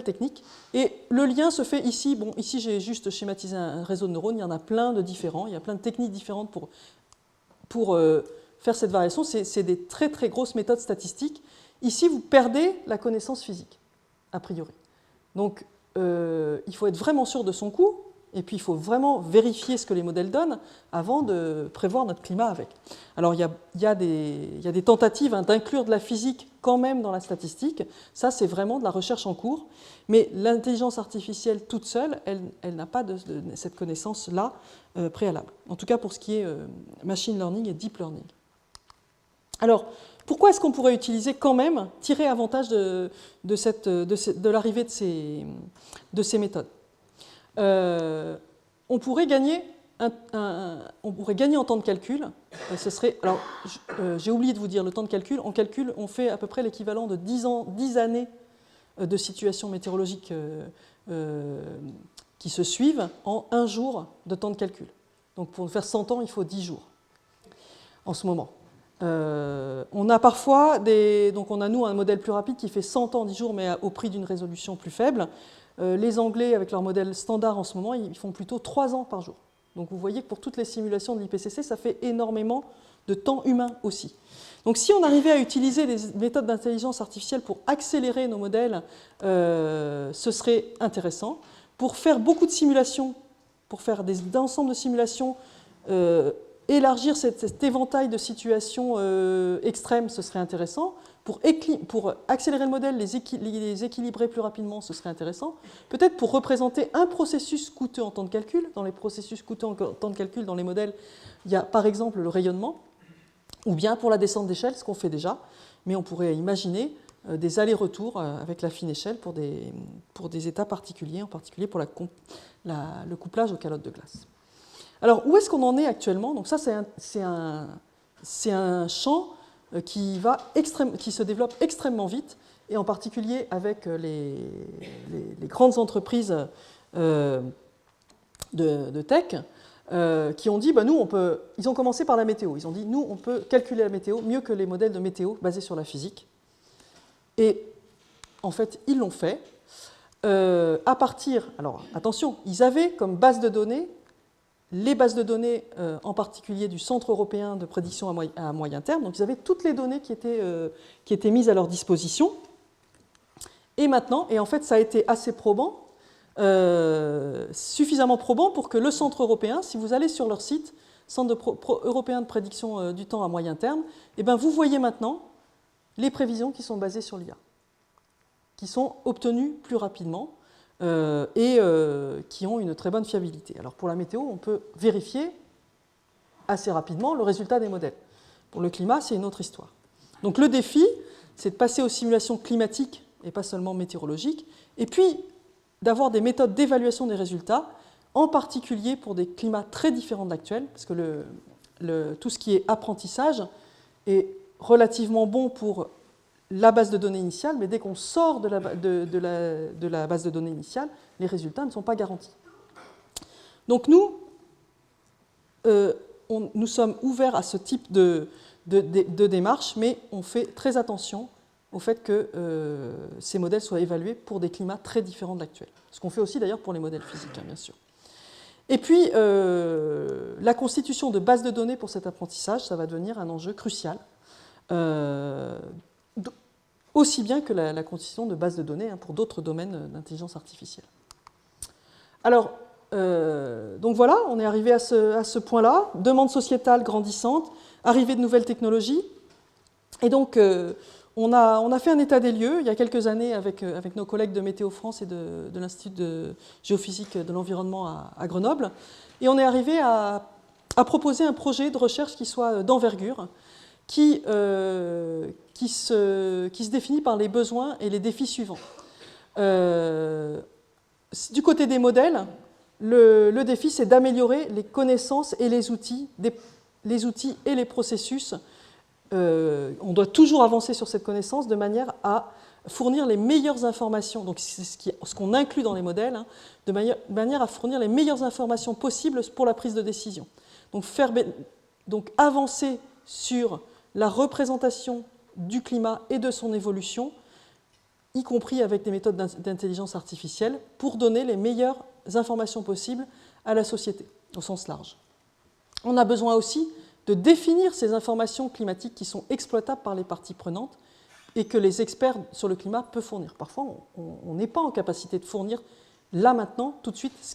techniques. Et le lien se fait ici. Bon, ici, j'ai juste schématisé un réseau de neurones. Il y en a plein de différents. Il y a plein de techniques différentes pour faire cette variation. C'est des très, très grosses méthodes statistiques. Ici, vous perdez la connaissance physique, a priori. Donc, il faut être vraiment sûr de son coût. Et puis, il faut vraiment vérifier ce que les modèles donnent avant de prévoir notre climat avec. Alors, il y a des tentatives d'inclure de la physique quand même dans la statistique. Ça, c'est vraiment de la recherche en cours. Mais l'intelligence artificielle toute seule, elle n'a pas de cette connaissance-là préalable. En tout cas, pour ce qui est machine learning et deep learning. Alors, pourquoi est-ce qu'on pourrait utiliser quand même, tirer avantage de l'arrivée de ces méthodes ? On pourrait gagner en temps de calcul. Alors, j'ai oublié de vous dire le temps de calcul. En calcul, on fait à peu près l'équivalent de 10 années de situations météorologiques qui se suivent en 1 jour de temps de calcul. Donc, pour faire 100 ans, il faut 10 jours en ce moment. On a parfois donc on a nous un modèle plus rapide qui fait 100 ans, 10 jours, mais au prix d'une résolution plus faible. Les Anglais, avec leur modèle standard en ce moment, ils font plutôt 3 ans par jour. Donc vous voyez que pour toutes les simulations de l'IPCC, ça fait énormément de temps humain aussi. Donc si on arrivait à utiliser les méthodes d'intelligence artificielle pour accélérer nos modèles, ce serait intéressant. Pour faire beaucoup de simulations, pour faire des ensembles de simulations, élargir cet éventail de situations extrêmes, ce serait intéressant. Pour accélérer le modèle, les équilibrer plus rapidement, ce serait intéressant. Peut-être pour représenter un processus coûteux en temps de calcul. Dans les processus coûteux en temps de calcul, dans les modèles, il y a par exemple le rayonnement, ou bien pour la descente d'échelle, ce qu'on fait déjà. Mais on pourrait imaginer des allers-retours avec la fine échelle pour des états particuliers, en particulier pour le couplage aux calottes de glace. Alors, où est-ce qu'on en est actuellement ? Donc ça, c'est un champ qui se développe extrêmement vite, et en particulier avec les grandes entreprises de tech qui ont dit, ils ont commencé par la météo. Ils ont dit, nous, on peut calculer la météo mieux que les modèles de météo basés sur la physique. Et en fait, ils l'ont fait. Alors attention, ils avaient comme base de données les bases de données, en particulier du Centre européen de prédiction à moyen terme. Donc ils avaient toutes les données qui étaient mises à leur disposition. Et maintenant, et en fait ça a été assez probant, suffisamment probant pour que le Centre européen, si vous allez sur leur site, Centre européen de prédiction du temps à moyen terme, eh bien, vous voyez maintenant les prévisions qui sont basées sur l'IA, qui sont obtenues plus rapidement. Qui ont une très bonne fiabilité. Alors pour la météo, on peut vérifier assez rapidement le résultat des modèles. Pour le climat, c'est une autre histoire. Donc le défi, c'est de passer aux simulations climatiques et pas seulement météorologiques, et puis d'avoir des méthodes d'évaluation des résultats, en particulier pour des climats très différents de l'actuel, parce que tout ce qui est apprentissage est relativement bon pour la base de données initiale, mais dès qu'on sort de la base de données initiale, les résultats ne sont pas garantis. Donc nous sommes ouverts à ce type de démarche, mais on fait très attention au fait que ces modèles soient évalués pour des climats très différents de l'actuel. Ce qu'on fait aussi d'ailleurs pour les modèles physiques, bien sûr. Et puis, la constitution de bases de données pour cet apprentissage, ça va devenir un enjeu crucial. Aussi bien que la constitution de bases de données pour d'autres domaines d'intelligence artificielle. Alors, donc voilà, on est arrivé à ce point-là. Demande sociétale grandissante, arrivée de nouvelles technologies. Et donc, on a fait un état des lieux il y a quelques années avec nos collègues de Météo France et de l'Institut de géophysique de l'environnement à Grenoble. Et on est arrivé à proposer un projet de recherche qui soit d'envergure, qui se définit par les besoins et les défis suivants. Du côté des modèles, le défi, c'est d'améliorer les connaissances et les outils et les processus. On doit toujours avancer sur cette connaissance de manière à fournir les meilleures informations, donc c'est ce qu'on inclut dans les modèles, hein, de manière à fournir les meilleures informations possibles pour la prise de décision. Donc avancer sur la représentation du climat et de son évolution, y compris avec des méthodes d'intelligence artificielle, pour donner les meilleures informations possibles à la société, au sens large. On a besoin aussi de définir ces informations climatiques qui sont exploitables par les parties prenantes et que les experts sur le climat peuvent fournir. Parfois, on n'est pas en capacité de fournir, là, maintenant, tout de suite, ce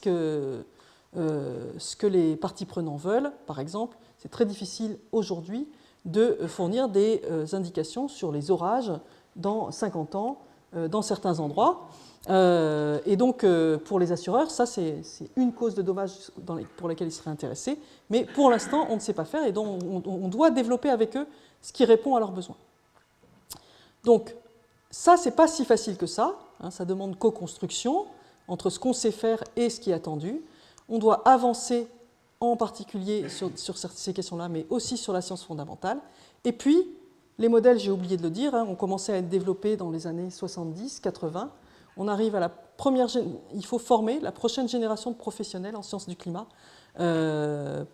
que les parties prenantes veulent. Par exemple, c'est très difficile aujourd'hui de fournir des indications sur les orages dans 50 ans, dans certains endroits. Et donc, pour les assureurs, ça, c'est une cause de dommages pour lesquels ils seraient intéressés. Mais pour l'instant, on ne sait pas faire et donc on doit développer avec eux ce qui répond à leurs besoins. Donc, ça, c'est pas si facile que ça. Hein, ça demande co-construction entre ce qu'on sait faire et ce qui est attendu. On doit avancer en particulier sur ces questions-là, mais aussi sur la science fondamentale. Et puis, les modèles, j'ai oublié de le dire, hein, ont commencé à être développés dans les années 70-80. On arrive à la première... Il faut former la prochaine génération de professionnels en sciences du climat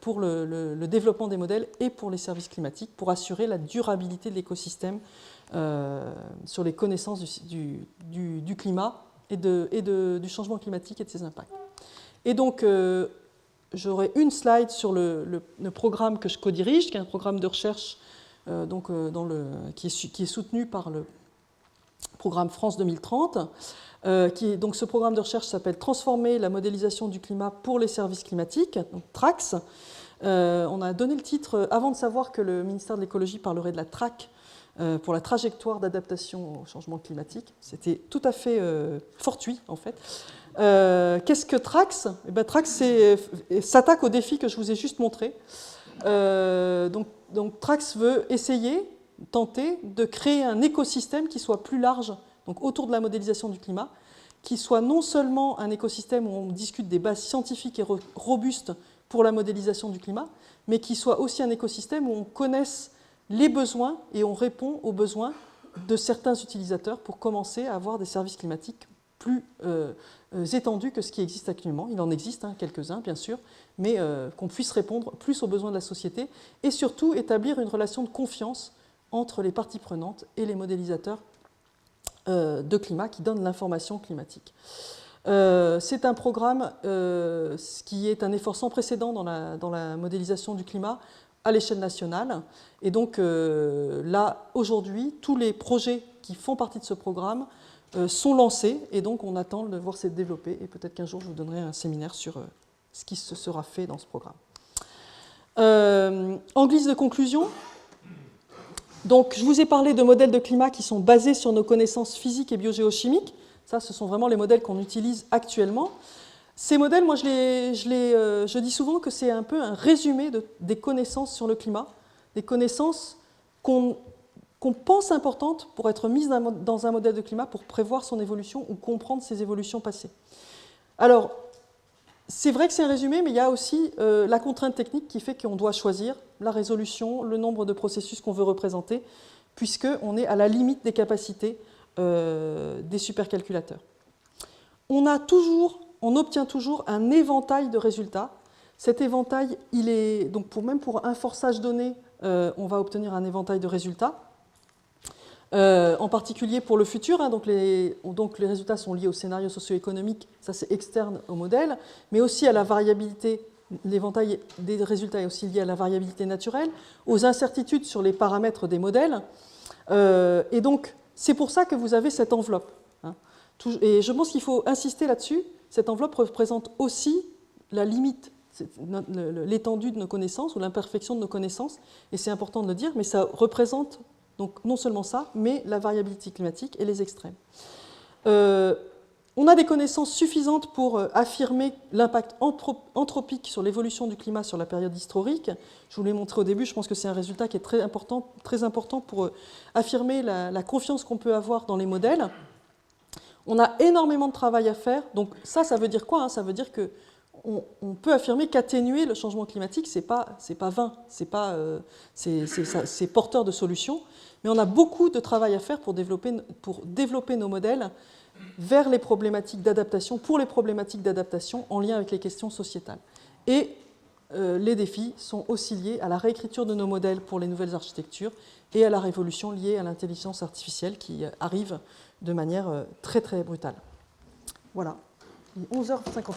pour le développement des modèles et pour les services climatiques, pour assurer la durabilité de l'écosystème sur les connaissances du climat et du changement climatique et de ses impacts. Et donc, j'aurai une slide sur le programme que je co-dirige, qui est un programme de recherche qui est soutenu par le programme France 2030. Donc ce programme de recherche s'appelle « Transformer la modélisation du climat pour les services climatiques », donc TRACS. On a donné le titre avant de savoir que le ministère de l'écologie parlerait de la TRAC pour la trajectoire d'adaptation au changement climatique. C'était tout à fait fortuit, en fait. Qu'est-ce que TRACS ? TRACS s'attaque au défi que je vous ai juste montré. Donc TRACS veut tenter de créer un écosystème qui soit plus large, donc autour de la modélisation du climat, qui soit non seulement un écosystème où on discute des bases scientifiques et robustes pour la modélisation du climat, mais qui soit aussi un écosystème où on connaisse les besoins et on répond aux besoins de certains utilisateurs pour commencer à avoir des services climatiques plus étendus que ce qui existe actuellement. Il en existe quelques-uns, bien sûr, mais qu'on puisse répondre plus aux besoins de la société et surtout établir une relation de confiance entre les parties prenantes et les modélisateurs de climat qui donnent l'information climatique. C'est un programme qui est un effort sans précédent dans la modélisation du climat à l'échelle nationale. Et donc là, aujourd'hui, tous les projets qui font partie de ce programme sont lancés et donc on attend de voir se développer et peut-être qu'un jour je vous donnerai un séminaire sur ce qui se sera fait dans ce programme. En guise de conclusion, donc, je vous ai parlé de modèles de climat qui sont basés sur nos connaissances physiques et biogéochimiques. Ça, ce sont vraiment les modèles qu'on utilise actuellement. Ces modèles, moi, je dis souvent que c'est un peu un résumé des connaissances sur le climat, des connaissances qu'on pense importantes pour être mises dans un modèle de climat, pour prévoir son évolution ou comprendre ses évolutions passées. Alors, c'est vrai que c'est un résumé, mais il y a aussi la contrainte technique qui fait qu'on doit choisir la résolution, le nombre de processus qu'on veut représenter, puisqu'on est à la limite des capacités des supercalculateurs. On obtient toujours un éventail de résultats. Cet éventail, même pour un forçage donné, on va obtenir un éventail de résultats. En particulier pour le futur, donc les résultats sont liés au scénario socio-économique, ça c'est externe au modèle, mais aussi à la variabilité, l'éventail des résultats est aussi lié à la variabilité naturelle, aux incertitudes sur les paramètres des modèles, et donc c'est pour ça que vous avez cette enveloppe. Et je pense qu'il faut insister là-dessus, cette enveloppe représente aussi la limite, l'étendue de nos connaissances ou l'imperfection de nos connaissances, et c'est important de le dire, mais ça représente donc non seulement ça, mais la variabilité climatique et les extrêmes. On a des connaissances suffisantes pour affirmer l'impact anthropique sur l'évolution du climat sur la période historique. Je vous l'ai montré au début, je pense que c'est un résultat qui est très important pour affirmer la confiance qu'on peut avoir dans les modèles. On a énormément de travail à faire. Donc ça veut dire quoi, hein? Ça veut dire qu'on peut affirmer qu'atténuer le changement climatique, c'est pas vain, c'est porteur de solutions. Mais on a beaucoup de travail à faire pour développer nos modèles vers les problématiques d'adaptation, pour les problématiques d'adaptation en lien avec les questions sociétales. Et les défis sont aussi liés à la réécriture de nos modèles pour les nouvelles architectures et à la révolution liée à l'intelligence artificielle qui arrive de manière très très brutale. Voilà, il est 11h58.